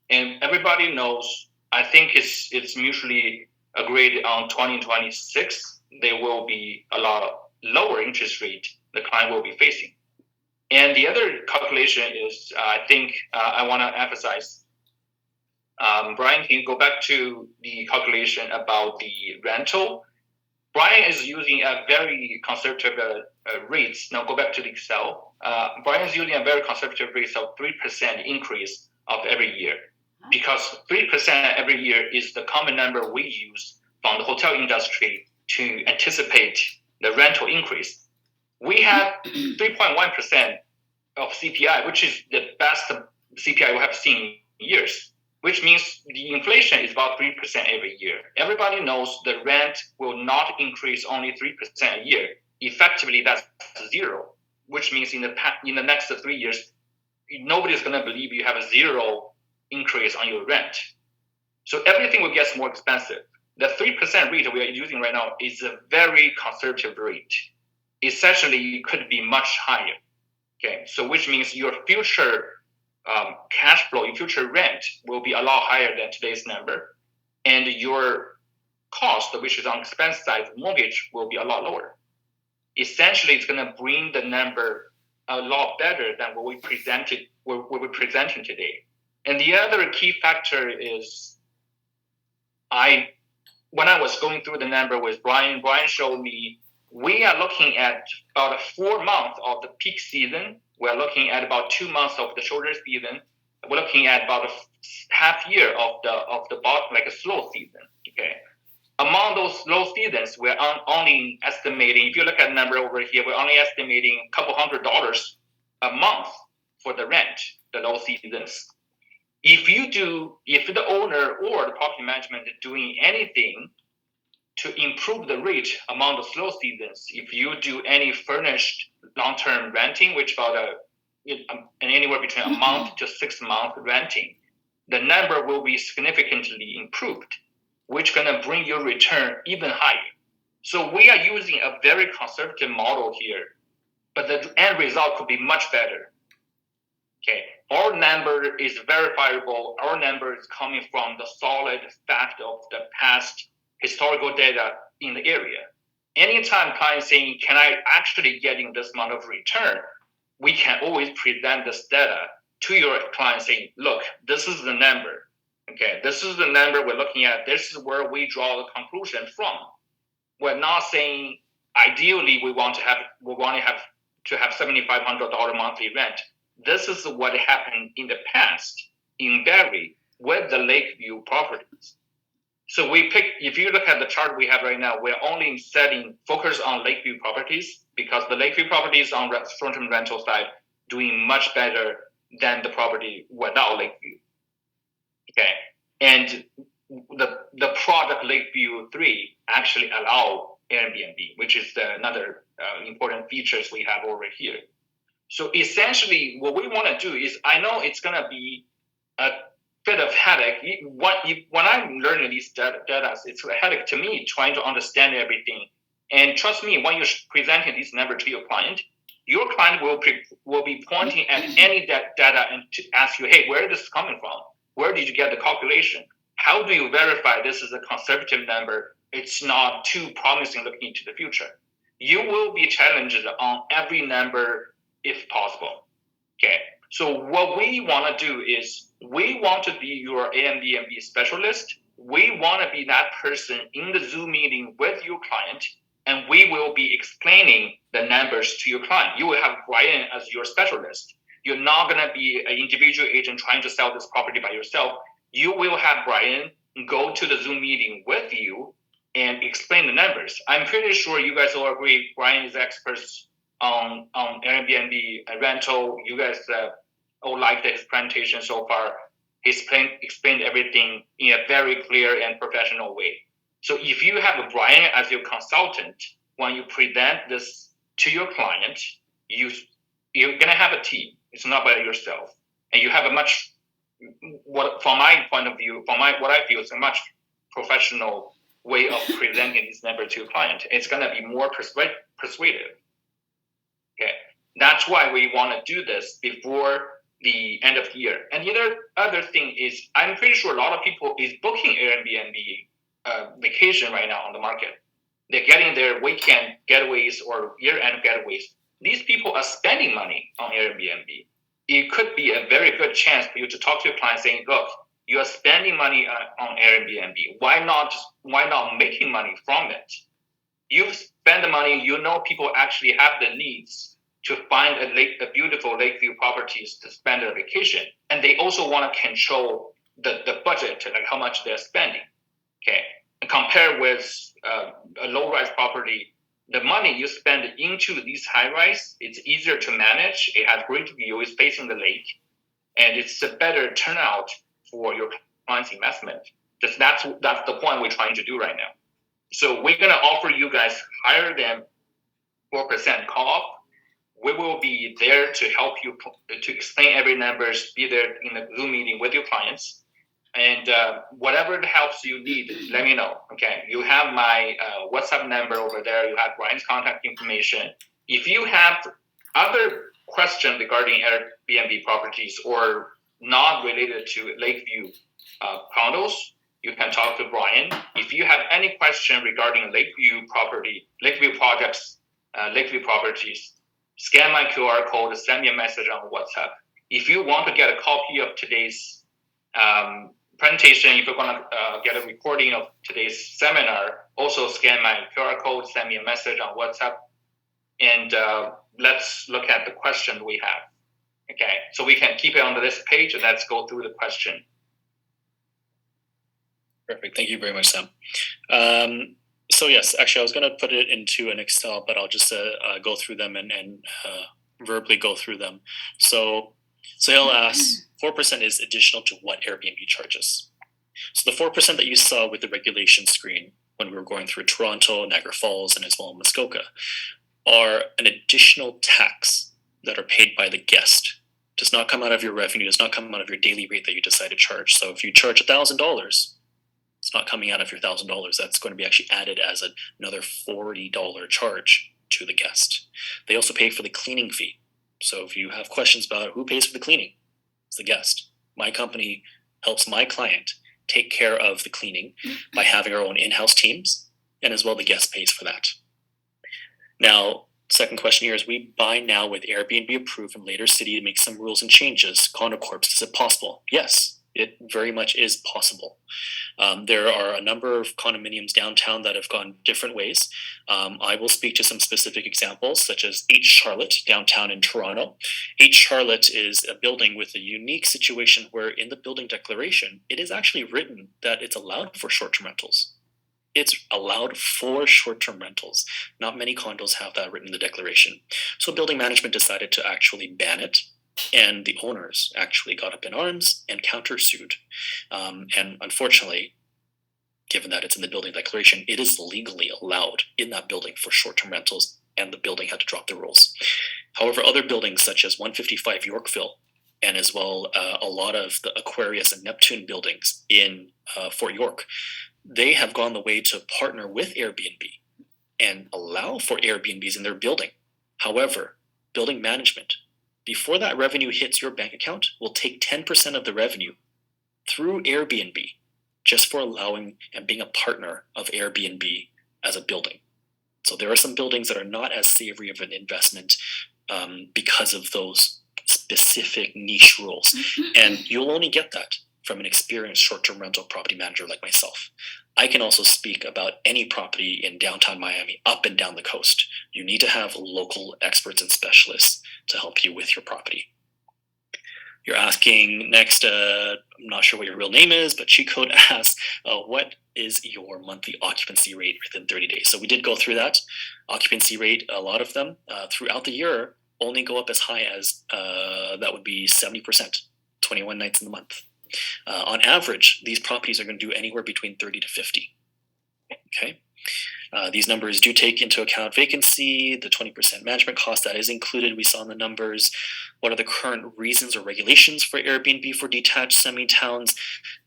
A: And everybody knows, I think it's mutually agreed on 2026, there will be a lot lower interest rate the client will be facing. And the other calculation is, I think I want to emphasize, Brian, can you go back to the calculation about the rental? Brian is using a very conservative rates. Now go back to the Excel. Brian is using a very conservative rate of 3% increase of every year, because 3% every year is the common number we use from the hotel industry to anticipate the rental increase. We have 3.1% of CPI, which is the best CPI we have seen in years, which means the inflation is about 3% every year. Everybody knows the rent will not increase only 3% a year. Effectively, that's zero, which means in the next 3 years, nobody's going to believe you have a zero increase on your rent. So everything will get more expensive. The 3% rate we are using right now is a very conservative rate. Essentially, it could be much higher. Okay, so which means your future cash flow, your future rent will be a lot higher than today's number, and your cost, which is on expense side, mortgage, will be a lot lower. Essentially, it's going to bring the number a lot better than what we're presenting today. And the other key factor is, when I was going through the number with Brian showed me we are looking at about 4 months of the peak season. We're looking at about 2 months of the shoulder season. We're looking at about a half year of the bottom, like a slow season. Okay, among those low seasons, we're only estimating. If you look at the number over here, we're only estimating a couple $100 a month for the rent, the low seasons. If the owner or the property management is doing anything to improve the rate among the slow seasons, if you do any furnished long-term renting, which about anywhere between a month to 6 month renting, the number will be significantly improved, which is going to bring your return even higher. So we are using a very conservative model here, but the end result could be much better. Okay, our number is verifiable. Our number is coming from the solid fact of the past historical data in the area. Anytime clients saying, can I actually getting this amount of return? We can always present this data to your client saying, look, this is the number. Okay, this is the number we're looking at. This is where we draw the conclusion from. We're not saying ideally we want to have $7,500 monthly rent. This is what happened in the past in Barrie with the Lakeview properties. So if you look at the chart we have right now, we're only focus on Lakeview properties because the Lakeview properties on short-term rental side doing much better than the property without Lakeview. Okay, and the product Lakeview 3 actually allow Airbnb, which is another important features we have over here. So essentially, what we want to do is, I know it's going to be a bit of headache. When I'm learning these data, it's a headache to me trying to understand everything. And trust me, when you're presenting these numbers to your client will be pointing at any data and to ask you, hey, where is this coming from? Where did you get the calculation? How do you verify this is a conservative number? It's not too promising looking into the future. You will be challenged on every number if possible. Okay. So what we want to do is we want to be your Airbnb specialist. We want to be that person in the Zoom meeting with your client, and we will be explaining the numbers to your client. You will have Brian as your specialist. You're not going to be an individual agent trying to sell this property by yourself. You will have Brian go to the Zoom meeting with you and explain the numbers. I'm pretty sure you guys all agree Brian is experts on Airbnb rental. You guys all liked his presentation so far. He explained everything in a very clear and professional way. So if you have Brian as your consultant, when you present this to your client, you're going to have a team. It's not by yourself, and you have a much from my point of view, what I feel is a much professional way of presenting this number to a client. It's going to be more persuasive. Okay, that's why we want to do this before the end of the year. And the other thing is, I'm pretty sure a lot of people is booking Airbnb vacation right now on the market. They're getting their weekend getaways or year-end getaways. These people are spending money on Airbnb. It could be a very good chance for you to talk to your client saying, look, you are spending money on Airbnb. Why not making money from it? You spend the money, you know people actually have the needs to find a beautiful lakeview properties to spend their vacation. And they also want to control the budget, like how much they're spending. Okay. And compare with a low-rise property, the money you spend into these high-rise, it's easier to manage. It has great view, it's facing the lake, and it's a better turnout for your client's investment. That's the point we're trying to do right now. So we're going to offer you guys higher than 4% co-op. We will be there to help you to explain every numbers, be there in the Zoom meeting with your clients. And whatever helps you need, let me know. Okay, you have my WhatsApp number over there. You have Brian's contact information. If you have other questions regarding Airbnb properties or not related to Lakeview condos, you can talk to Brian. If you have any question regarding Lakeview projects, Lakeview properties, scan my QR code, send me a message on WhatsApp. If you want to get a copy of today's presentation, if you're going to get a recording of today's seminar, also scan my QR code, send me a message on WhatsApp, and let's look at the question we have. Okay, so we can keep it on this page, and let's go through the question.
B: Perfect. Thank you very much, Sam. So yes, actually, I was going to put it into an Excel, but I'll just go through them and verbally go through them. So he'll ask, 4% is additional to what Airbnb charges. So the 4% that you saw with the regulation screen when we were going through Toronto, Niagara Falls, and as well Muskoka are an additional tax that are paid by the guest. Does not come out of your revenue, does not come out of your daily rate that you decide to charge. So if you charge $1,000, it's not coming out of your $1,000. That's going to be actually added as another $40 charge to the guest. They also pay for the cleaning fee. So if you have questions about who pays for the cleaning, it's the guest. My company helps my client take care of the cleaning by having our own in-house teams, and as well the guest pays for that. Now, second question here is, we buy now with Airbnb approved and later city to make some rules and changes. Condo Corps, is it possible? Yes, it very much is possible. There are a number of condominiums downtown that have gone different ways. I will speak to some specific examples, such as H Charlotte downtown in Toronto. H Charlotte is a building with a unique situation where in the building declaration, it is actually written that it's allowed for short-term rentals. It's allowed for short-term rentals. Not many condos have that written in the declaration. So building management decided to actually ban it. And the owners actually got up in arms and countersued. And unfortunately, given that it's in the building declaration, it is legally allowed in that building for short-term rentals, and the building had to drop the rules. However, other buildings such as 155 Yorkville, and as well a lot of the Aquarius and Neptune buildings in Fort York, they have gone the way to partner with Airbnb and allow for Airbnbs in their building. However, building management, before that revenue hits your bank account, will take 10% of the revenue through Airbnb just for allowing and being a partner of Airbnb as a building. So there are some buildings that are not as savory of an investment because of those specific niche rules. And you'll only get that from an experienced short-term rental property manager like myself. I can also speak about any property in downtown Miami, up and down the coast. You need to have local experts and specialists to help you with your property. You're asking next, I'm not sure what your real name is, but cheat code asks, what is your monthly occupancy rate within 30 days? So we did go through that. Occupancy rate, a lot of them throughout the year only go up as high as, that would be 70%, 21 nights in the month. On average, these properties are going to do anywhere between 30 to 50. Okay. These numbers do take into account vacancy, the 20% management cost that is included, we saw in the numbers. What are the current reasons or regulations for Airbnb for detached semi-towns?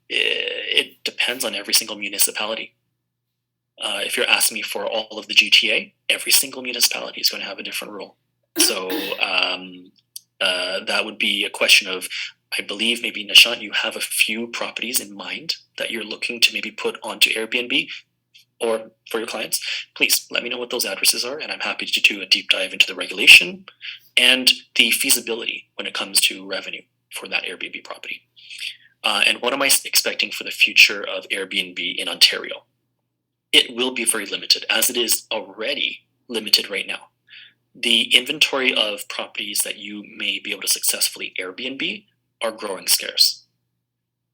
B: It depends on every single municipality. If you're asking me for all of the GTA, every single municipality is going to have a different rule. So that would be a question of, I believe maybe Nishant, you have a few properties in mind that you're looking to maybe put onto Airbnb or for your clients. Please let me know what those addresses are, and I'm happy to do a deep dive into the regulation and the feasibility when it comes to revenue for that Airbnb property. And what am I expecting for the future of Airbnb in Ontario? It will be very limited, as it is already limited right now. The inventory of properties that you may be able to successfully Airbnb are growing scarce.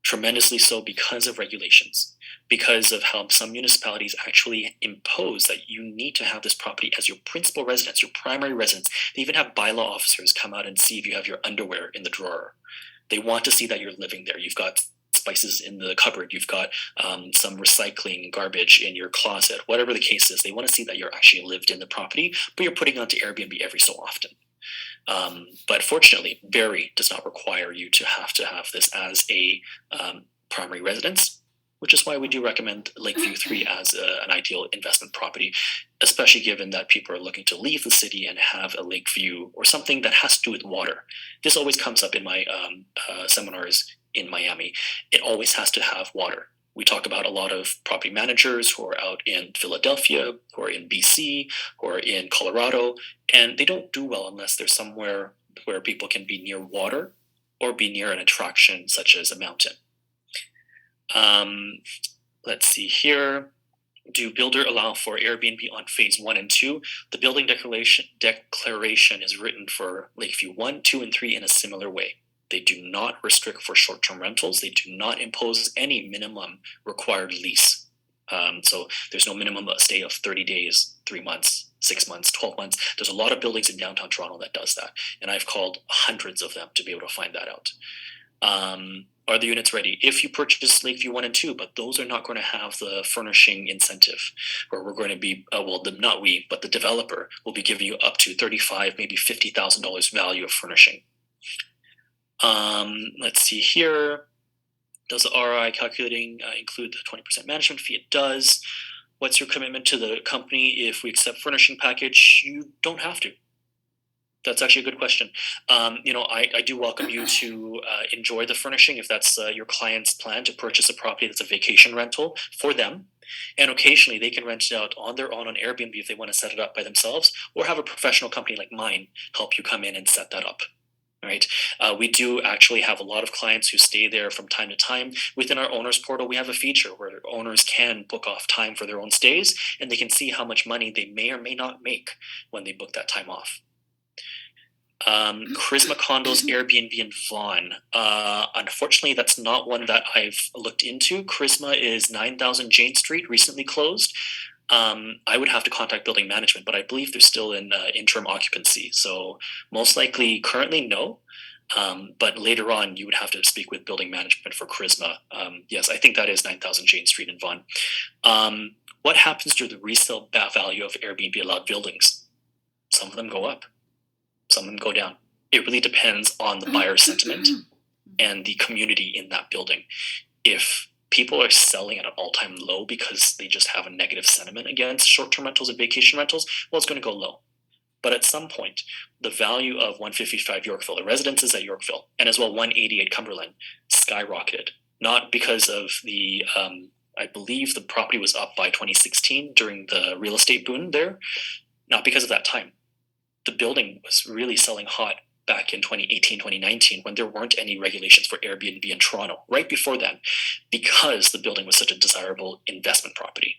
B: Tremendously so because of regulations, because of how some municipalities actually impose that you need to have this property as your principal residence, your primary residence. They even have bylaw officers come out and see if you have your underwear in the drawer. They want to see that you're living there. You've got spices in the cupboard, you've got some recycling garbage in your closet, whatever the case is. They want to see that you're actually lived in the property, but you're putting it onto Airbnb every so often. But fortunately, Barrie does not require you to have this as a primary residence, which is why we do recommend Lakeview 3 as an ideal investment property, especially given that people are looking to leave the city and have a lake view or something that has to do with water. This always comes up in my seminars in Miami. It always has to have water. We talk about a lot of property managers who are out in Philadelphia, who are in BC, who are in Colorado, and they don't do well unless there's somewhere where people can be near water or be near an attraction such as a mountain. Let's see here. Do builder allow for Airbnb on phase 1 and 2? The building declaration is written for Lakeview 1, 2, and 3 in a similar way. They do not restrict for short-term rentals. They do not impose any minimum required lease. So there's no minimum stay of 30 days, 3 months, 6 months, 12 months. There's a lot of buildings in downtown Toronto that does that. And I've called hundreds of them to be able to find that out. Are the units ready? If you purchase Lakeview 1 and 2, but those are not going to have the furnishing incentive, where we're going to be, not we, but the developer will be giving you up to $35,000, maybe $50,000 value of furnishing. Let's see here. Does the ROI calculating include the 20% management fee? It does. What's your commitment to the company if we accept furnishing package? You don't have to. That's actually a good question. I do welcome you to enjoy the furnishing if that's your client's plan to purchase a property that's a vacation rental for them. And occasionally they can rent it out on their own on Airbnb if they want to set it up by themselves, or have a professional company like mine help you come in and set that up. Right. We do actually have a lot of clients who stay there from time to time. Within our owners portal, we have a feature where owners can book off time for their own stays, and they can see how much money they may or may not make when they book that time off. Charisma Condos Airbnb in Vaughan. Unfortunately, that's not one that I've looked into. Charisma is 9000 Jane Street, recently closed. I would have to contact building management, but I believe they're still in interim occupancy. So most likely currently no, but later on you would have to speak with building management for Charisma. Yes, I think that is 9000 Jane Street in Vaughan. What happens to the resale value of Airbnb allowed buildings? Some of them go up, some of them go down. It really depends on the buyer sentiment and the community in that building. If people are selling at an all-time low because they just have a negative sentiment against short-term rentals and vacation rentals, well, it's going to go low. But at some point, the value of 155 Yorkville, the residences at Yorkville, and as well 188 Cumberland, skyrocketed. Not because of the, I believe the property was up by 2016 during the real estate boom there. Not because of that time. The building was really selling hot back in 2018, 2019, when there weren't any regulations for Airbnb in Toronto, right before then, because the building was such a desirable investment property.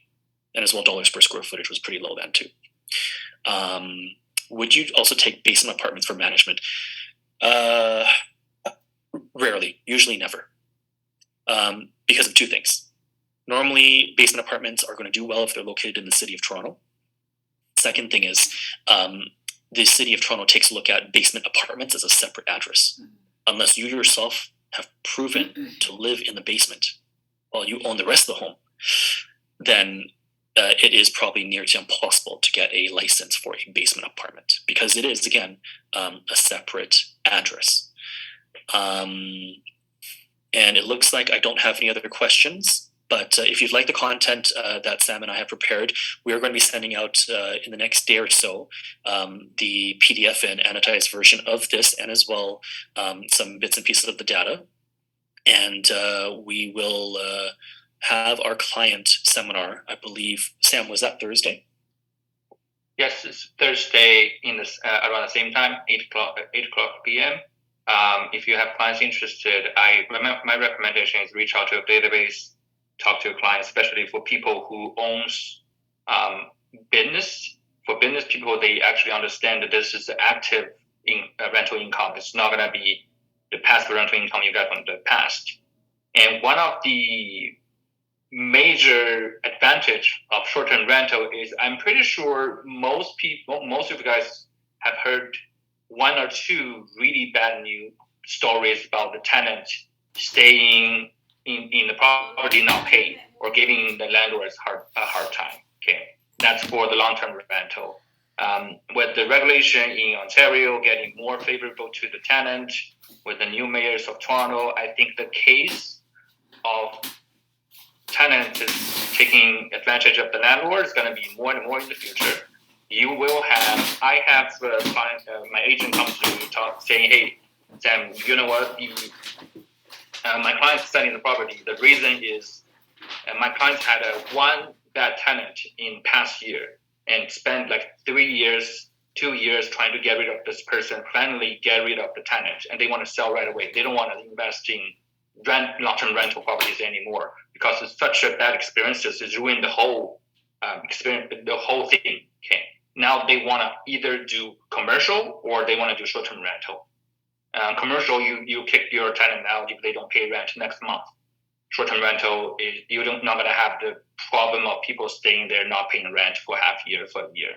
B: And as well, dollars per square footage was pretty low then too. Would you also take basement apartments for management? Rarely, usually never. Because of two things. Normally, basement apartments are going to do well if they're located in the city of Toronto. Second thing is, the city of Toronto takes a look at basement apartments as a separate address. Unless you yourself have proven to live in the basement while you own the rest of the home, then it is probably near to impossible to get a license for a basement apartment because it is, again, a separate address. And it looks like I don't have any other questions, but if you'd like the content that Sam and I have prepared, we are going to be sending out in the next day or so the PDF and annotated version of this, and as well some bits and pieces of the data. And we will have our client seminar, I believe. Sam, was that Thursday?
A: Yes, it's Thursday around the same time, 8 o'clock p.m. If you have clients interested, my recommendation is reach out to a database, talk to a client, especially for people who owns business. For business people, they actually understand that this is active rental income. It's not going to be the passive rental income you got from the past. And one of the major advantage of short-term rental is I'm pretty sure most of you guys have heard one or two really bad news stories about the tenant staying in the property not paying or giving the landlords a hard time. Okay, that's for the long-term rental. With the regulation in Ontario getting more favorable to the tenant, with the new mayors of Toronto, I think the case of tenants is taking advantage of the landlord is going to be more and more in the future. You will have, I have my agent comes to me saying, hey, Sam, you know what? My client's selling the property. The reason is my client had one bad tenant in past year and spent like 2 years trying to get rid of this person, finally get rid of the tenant, and they want to sell right away. They don't want to invest in long-term rental properties anymore because it's such a bad experience. It's ruined the whole experience, the whole thing. Okay, now they want to either do commercial or they want to do short-term rental. Commercial, you kick your tenant out if they don't pay rent next month. Short-term rental is you're not going to have the problem of people staying there not paying rent for half year, for a year.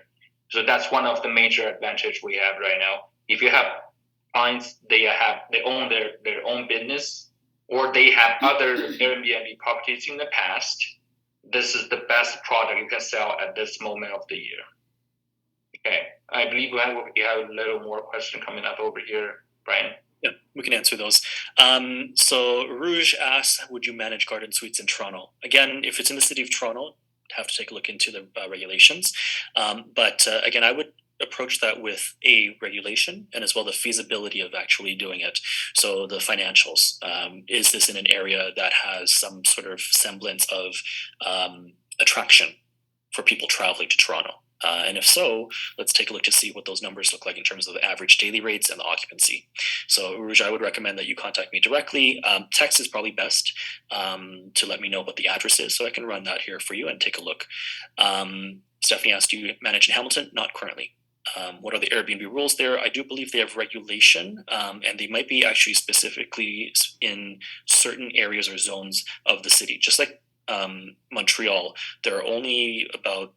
A: So that's one of the major advantage we have right now. If you have clients, they own their own business, or they have other Airbnb properties in the past, this is the best product you can sell at this moment of the year. Okay, I believe we have a little more question coming up over here, Brian.
B: Yeah, we can answer those. So Rouge asks, would you manage garden suites in Toronto? Again, if it's in the city of Toronto, have to take a look into the regulations. But again, I would approach that with a regulation and as well the feasibility of actually doing it. So the financials, is this in an area that has some sort of semblance of attraction for people traveling to Toronto? And if so, let's take a look to see what those numbers look like in terms of the average daily rates and the occupancy. So Rouge, I would recommend that you contact me directly. Text is probably best to let me know what the address is, so I can run that here for you and take a look. Stephanie asked, do you manage in Hamilton? Not currently. What are the Airbnb rules there? I do believe they have regulation, and they might be actually specifically in certain areas or zones of the city. Just like Montreal, there are only about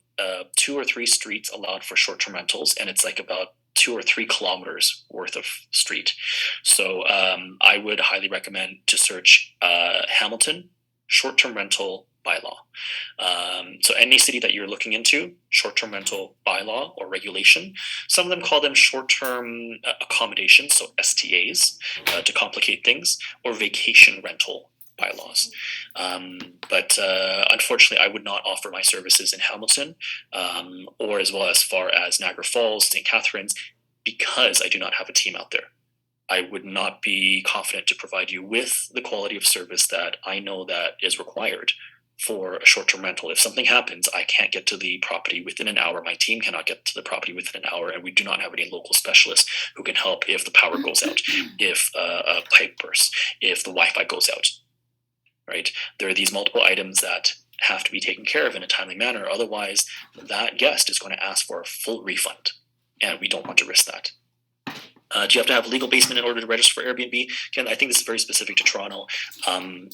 B: 2 or 3 streets allowed for short-term rentals, and it's like about 2 or 3 kilometers worth of street. So I would highly recommend to search Hamilton short-term rental bylaw. So any city that you're looking into, short-term rental bylaw or regulation, some of them call them short-term accommodations, so STAs, to complicate things, or vacation rental bylaws. But unfortunately, I would not offer my services in Hamilton or as well as far as Niagara Falls, St. Catharines, because I do not have a team out there. I would not be confident to provide you with the quality of service that I know that is required for a short-term rental. If something happens, I can't get to the property within an hour. My team cannot get to the property within an hour, and we do not have any local specialists who can help if the power goes out, if a pipe bursts, if the Wi-Fi goes out. Right? There are these multiple items that have to be taken care of in a timely manner. Otherwise, that guest is going to ask for a full refund, and we don't want to risk that. Do you have to have a legal basement in order to register for Airbnb? Again, I think this is very specific to Toronto.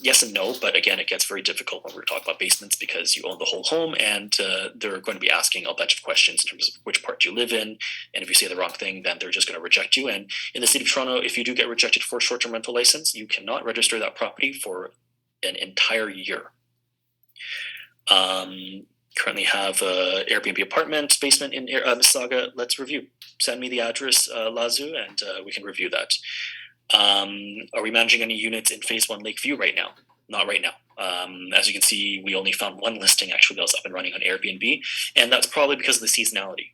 B: Yes and no, but again, it gets very difficult when we're talking about basements because you own the whole home, and they're going to be asking a bunch of questions in terms of which part you live in. And if you say the wrong thing, then they're just going to reject you. And in the city of Toronto, if you do get rejected for a short-term rental license, you cannot register that property for an entire year. currently have a Airbnb apartment basement in Mississauga. Let's review. Send me the address, Lazu, and we can review that. Are we managing any units in Phase 1 Lakeview right now? Not right now. As you can see, we only found one listing actually that was up and running on Airbnb, and that's probably because of the seasonality.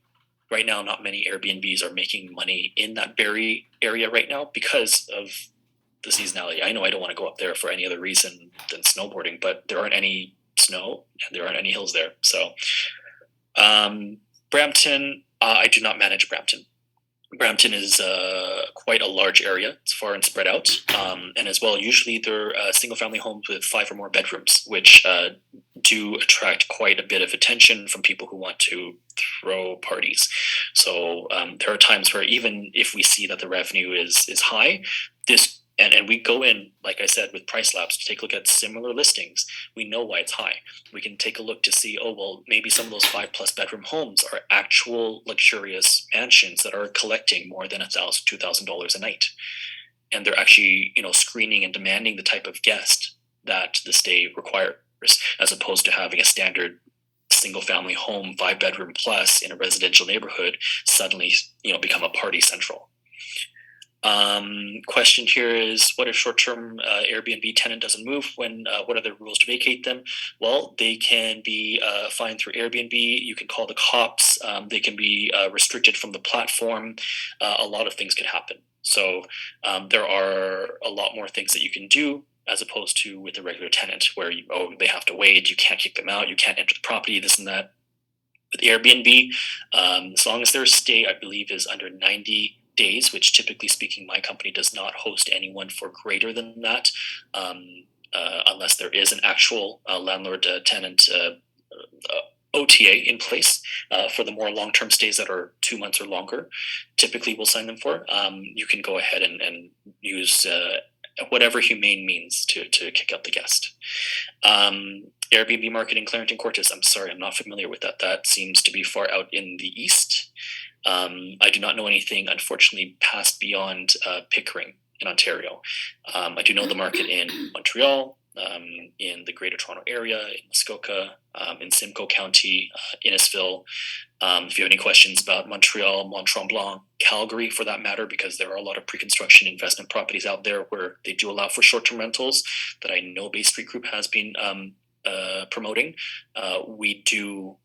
B: Right now, not many Airbnbs are making money in that Barrie area right now because of the seasonality. I know I don't want to go up there for any other reason than snowboarding, but there aren't any snow and there aren't any hills there. So, Brampton, I do not manage Brampton. Brampton is quite a large area. It's far and spread out. And as well, usually they're single-family homes with 5 or more bedrooms, which do attract quite a bit of attention from people who want to throw parties. So there are times where even if we see that the revenue is high, this and we go in, like I said, with price labs to take a look at similar listings. We know why it's high. We can take a look to see, oh, well, maybe some of those 5+ bedroom homes are actual luxurious mansions that are collecting more than $1,000, $2,000 a night. And they're actually, screening and demanding the type of guest that the stay requires, as opposed to having a standard single family home, 5-bedroom plus in a residential neighborhood suddenly, become a party central. Question here is, what if short-term Airbnb tenant doesn't move? What are the rules to vacate them? Well, they can be fined through Airbnb. You can call the cops. They can be restricted from the platform. A lot of things can happen. So there are a lot more things that you can do as opposed to with a regular tenant where they have to wait. You can't kick them out. You can't enter the property, this and that. With Airbnb, as long as their stay, I believe, is under 90 days, which typically speaking, my company does not host anyone for greater than that, unless there is an actual landlord-tenant OTA in place for the more long-term stays that are 2 months or longer. Typically, we'll sign them for. You can go ahead and use whatever humane means to kick out the guest. Airbnb market in Clarendon Cortes. I'm sorry, I'm not familiar with that. That seems to be far out in the east. I do not know anything, unfortunately, past beyond Pickering in Ontario. I do know the market in Montreal, in the Greater Toronto Area, in Muskoka, in Simcoe County, Innisfil. If you have any questions about Montreal, Mont-Tremblant, Calgary, for that matter, because there are a lot of pre-construction investment properties out there where they do allow for short-term rentals that I know Bay Street Group has been promoting. We do,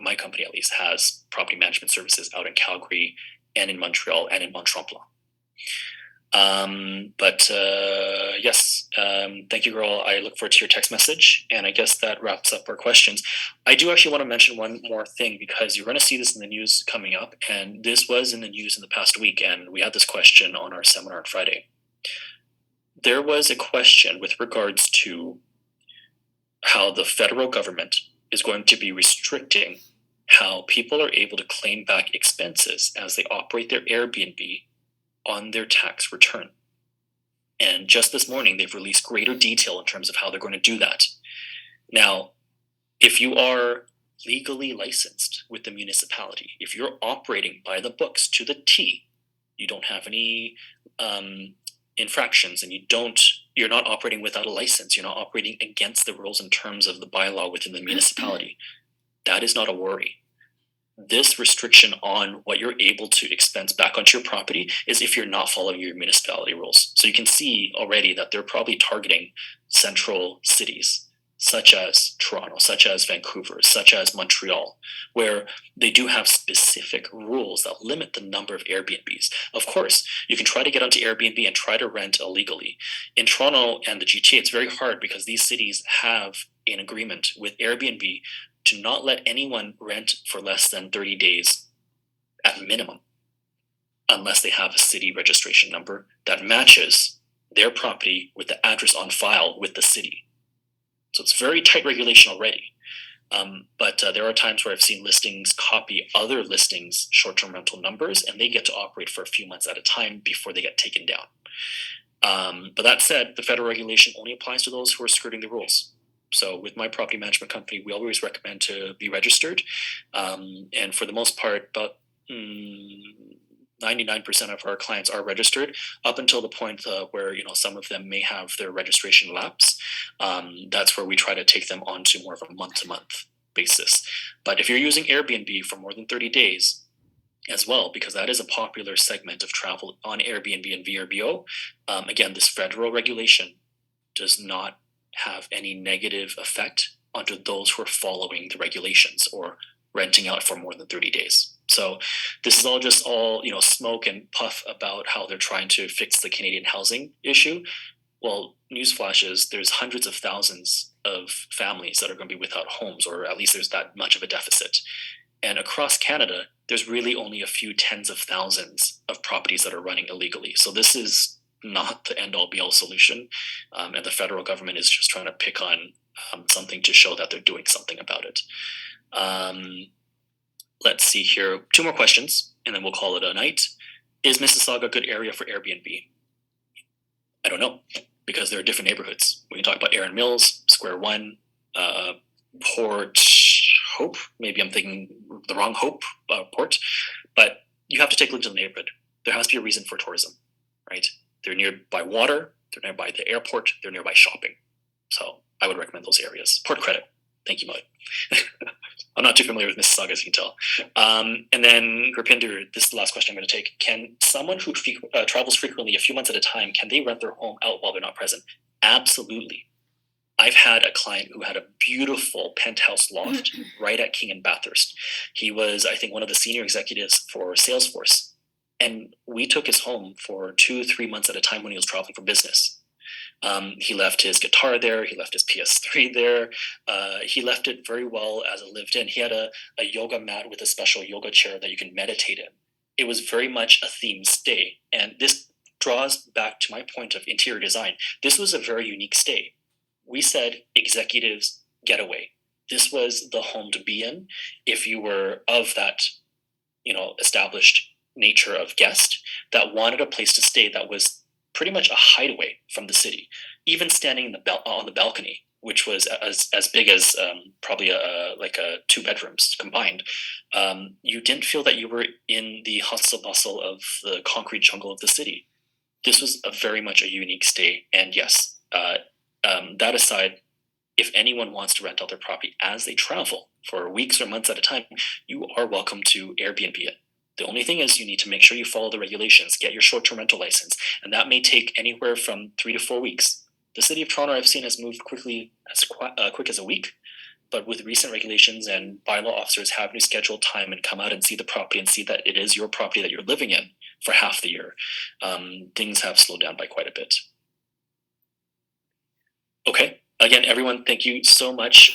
B: my company at least, has property management services out in Calgary and in Montreal and in Mont-Tremblant. Yes, thank you, girl. I look forward to your text message, and I guess that wraps up our questions. I do actually want to mention one more thing, because you're going to see this in the news coming up, and this was in the news in the past week, and we had this question on our seminar on Friday. There was a question with regards to how the federal government is going to be restricting how people are able to claim back expenses as they operate their Airbnb on their tax return. And just this morning, they've released greater detail in terms of how they're going to do that. Now, if you are legally licensed with the municipality, if you're operating by the books to the T, you don't have any infractions, and you're not operating without a license, you're not operating against the rules in terms of the bylaw within the municipality, that is not a worry. This restriction on what you're able to expense back onto your property is if you're not following your municipality rules. So you can see already that they're probably targeting central cities such as Toronto, such as Vancouver, such as Montreal, where they do have specific rules that limit the number of Airbnbs. Of course, you can try to get onto Airbnb and try to rent illegally. In Toronto and the GTA, it's very hard because these cities have an agreement with Airbnb to not let anyone rent for less than 30 days at minimum, unless they have a city registration number that matches their property with the address on file with the city. So it's very tight regulation already. But there are times where I've seen listings copy other listings' short-term rental numbers, and they get to operate for a few months at a time before they get taken down. But that said, the federal regulation only applies to those who are skirting the rules. So with my property management company, we always recommend to be registered. And for the most part, about 99% of our clients are registered, up until the point where some of them may have their registration lapse. That's where we try to take them on to more of a month-to-month basis. But if you're using Airbnb for more than 30 days as well, because that is a popular segment of travel on Airbnb and VRBO, again, this federal regulation does not have any negative effect onto those who are following the regulations or renting out for more than 30 days. So this is all smoke and puff about how they're trying to fix the Canadian housing issue. Well, newsflash is there's hundreds of thousands of families that are going to be without homes, or at least there's that much of a deficit. And across Canada, there's really only a few tens of thousands of properties that are running illegally. So this is not the end-all be-all solution. And the federal government is just trying to pick on something to show that they're doing something about it. Let's see here. 2 more questions, and then we'll call it a night. Is Mississauga a good area for Airbnb? I don't know, because there are different neighborhoods. We can talk about Erin Mills, Square One, Port Hope. Maybe I'm thinking the wrong Port. But you have to take a look at the neighborhood. There has to be a reason for tourism, right? They're nearby water, they're nearby the airport, they're nearby shopping. So I would recommend those areas. Port Credit. Thank you, Mud. I'm not too familiar with Mississauga, as you can tell. And then, Rupinder, this is the last question I'm going to take. Can someone who travels frequently, a few months at a time, can they rent their home out while they're not present? Absolutely. I've had a client who had a beautiful penthouse loft right at King and Bathurst. He was, I think, one of the senior executives for Salesforce. And we took his home for 2-3 months at a time when he was traveling for business. He left his guitar there. He left his PS3 there. He left it very well as a lived-in. He had a yoga mat with a special yoga chair that you can meditate in. It was very much a themed stay. And this draws back to my point of interior design. This was a very unique stay. We said executives getaway. This was the home to be in if you were of that, established nature of guest that wanted a place to stay that was pretty much a hideaway from the city. Even standing on the balcony, which was as big as probably a 2 bedrooms combined, you didn't feel that you were in the hustle bustle of the concrete jungle of the city. This was very much a unique stay. And yes, that aside, if anyone wants to rent out their property as they travel for weeks or months at a time, you are welcome to Airbnb it. The only thing is you need to make sure you follow the regulations, get your short-term rental license, and that may take anywhere from 3 to 4 weeks. The city of Toronto I've seen has moved quickly, as quick as a week, but with recent regulations and bylaw officers having to schedule time and come out and see the property and see that it is your property that you're living in for half the year, things have slowed down by quite a bit. Okay. Again, everyone, thank you so much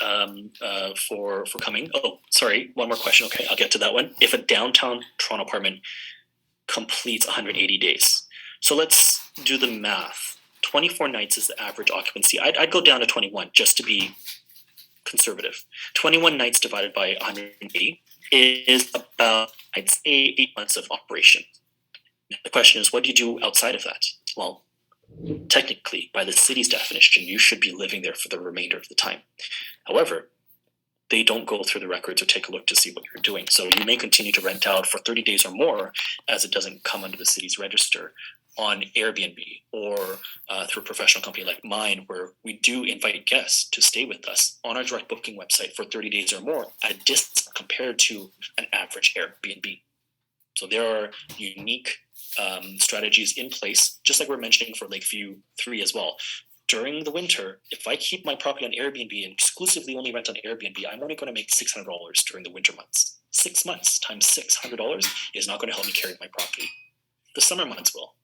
B: for coming. Oh, sorry, one more question. Okay, I'll get to that one. If a downtown Toronto apartment completes 180 days, so let's do the math. 24 nights is the average occupancy. I'd go down to 21 just to be conservative. 21 nights divided by 180 is about, I'd say, 8 months of operation. The question is, what do you do outside of that? Well, technically, by the city's definition, you should be living there for the remainder of the time. However, they don't go through the records or take a look to see what you're doing. So you may continue to rent out for 30 days or more as it doesn't come under the city's register on Airbnb or through a professional company like mine, where we do invite guests to stay with us on our direct booking website for 30 days or more at a distance compared to an average Airbnb. So there are unique strategies in place, just like we're mentioning for Lakeview 3 as well. During the winter, if I keep my property on Airbnb and exclusively only rent on Airbnb, I'm only going to make $600 during the winter months. 6 months times $600 is not going to help me carry my property. The summer months will.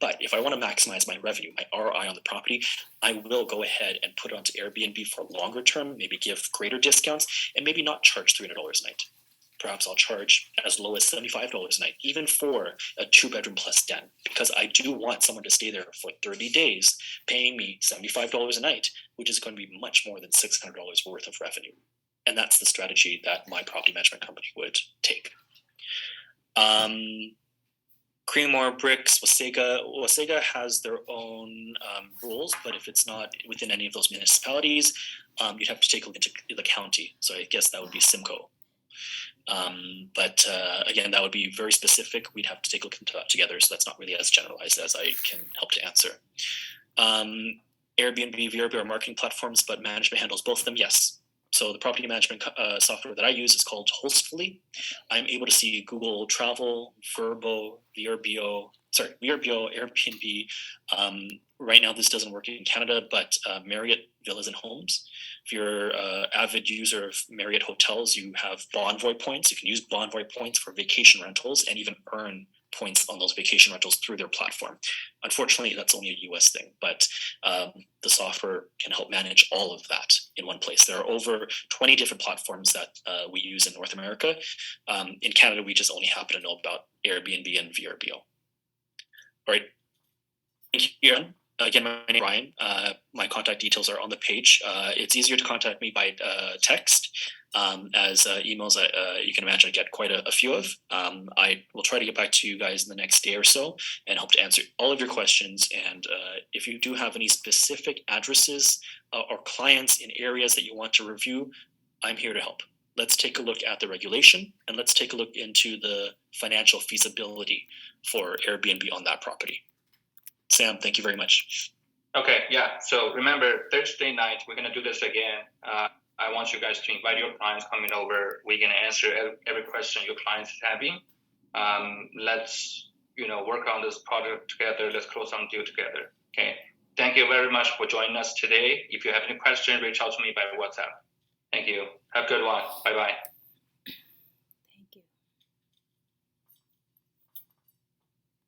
B: But if I want to maximize my revenue, my ROI on the property, I will go ahead and put it onto Airbnb for longer term, maybe give greater discounts, and maybe not charge $300 a night. Perhaps I'll charge as low as $75 a night, even for a 2-bedroom plus den, because I do want someone to stay there for 30 days, paying me $75 a night, which is going to be much more than $600 worth of revenue. And that's the strategy that my property management company would take. Creamore, Bricks, Wasaga has their own rules, but if it's not within any of those municipalities, you'd have to take a look into the county. So I guess that would be Simcoe. But again, that would be very specific. We'd have to take a look into that together. So that's not really as generalized as I can help to answer. Airbnb, VRB are marketing platforms, but management handles both of them. Yes. So the property management software that I use is called Hostfully. I'm able to see Google Travel, VRBO, Airbnb. Right now, this doesn't work in Canada, but Marriott Villas and Homes. If you're an avid user of Marriott hotels, you have Bonvoy points. You can use Bonvoy points for vacation rentals and even earn points on those vacation rentals through their platform. Unfortunately, that's only a US thing, but the software can help manage all of that in one place. There are over 20 different platforms that we use in North America. In Canada, we just only happen to know about Airbnb and VRBO. All right. Thank you, Aaron. Again, my name is Ryan. My contact details are on the page. It's easier to contact me by text, as emails, you can imagine I get quite a few of. I will try to get back to you guys in the next day or so and hope to answer all of your questions. And if you do have any specific addresses or clients in areas that you want to review, I'm here to help. Let's take a look at the regulation and let's take a look into the financial feasibility for Airbnb on that property. Sam, thank you very much.
A: Okay, yeah. So remember, Thursday night, we're going to do this again. I want you guys to invite your clients coming over. We're going to answer every question your clients is having. Let's, work on this project together. Let's close some deal together. Okay. Thank you very much for joining us today. If you have any questions, reach out to me by WhatsApp. Thank you. Have a good one. Bye-bye.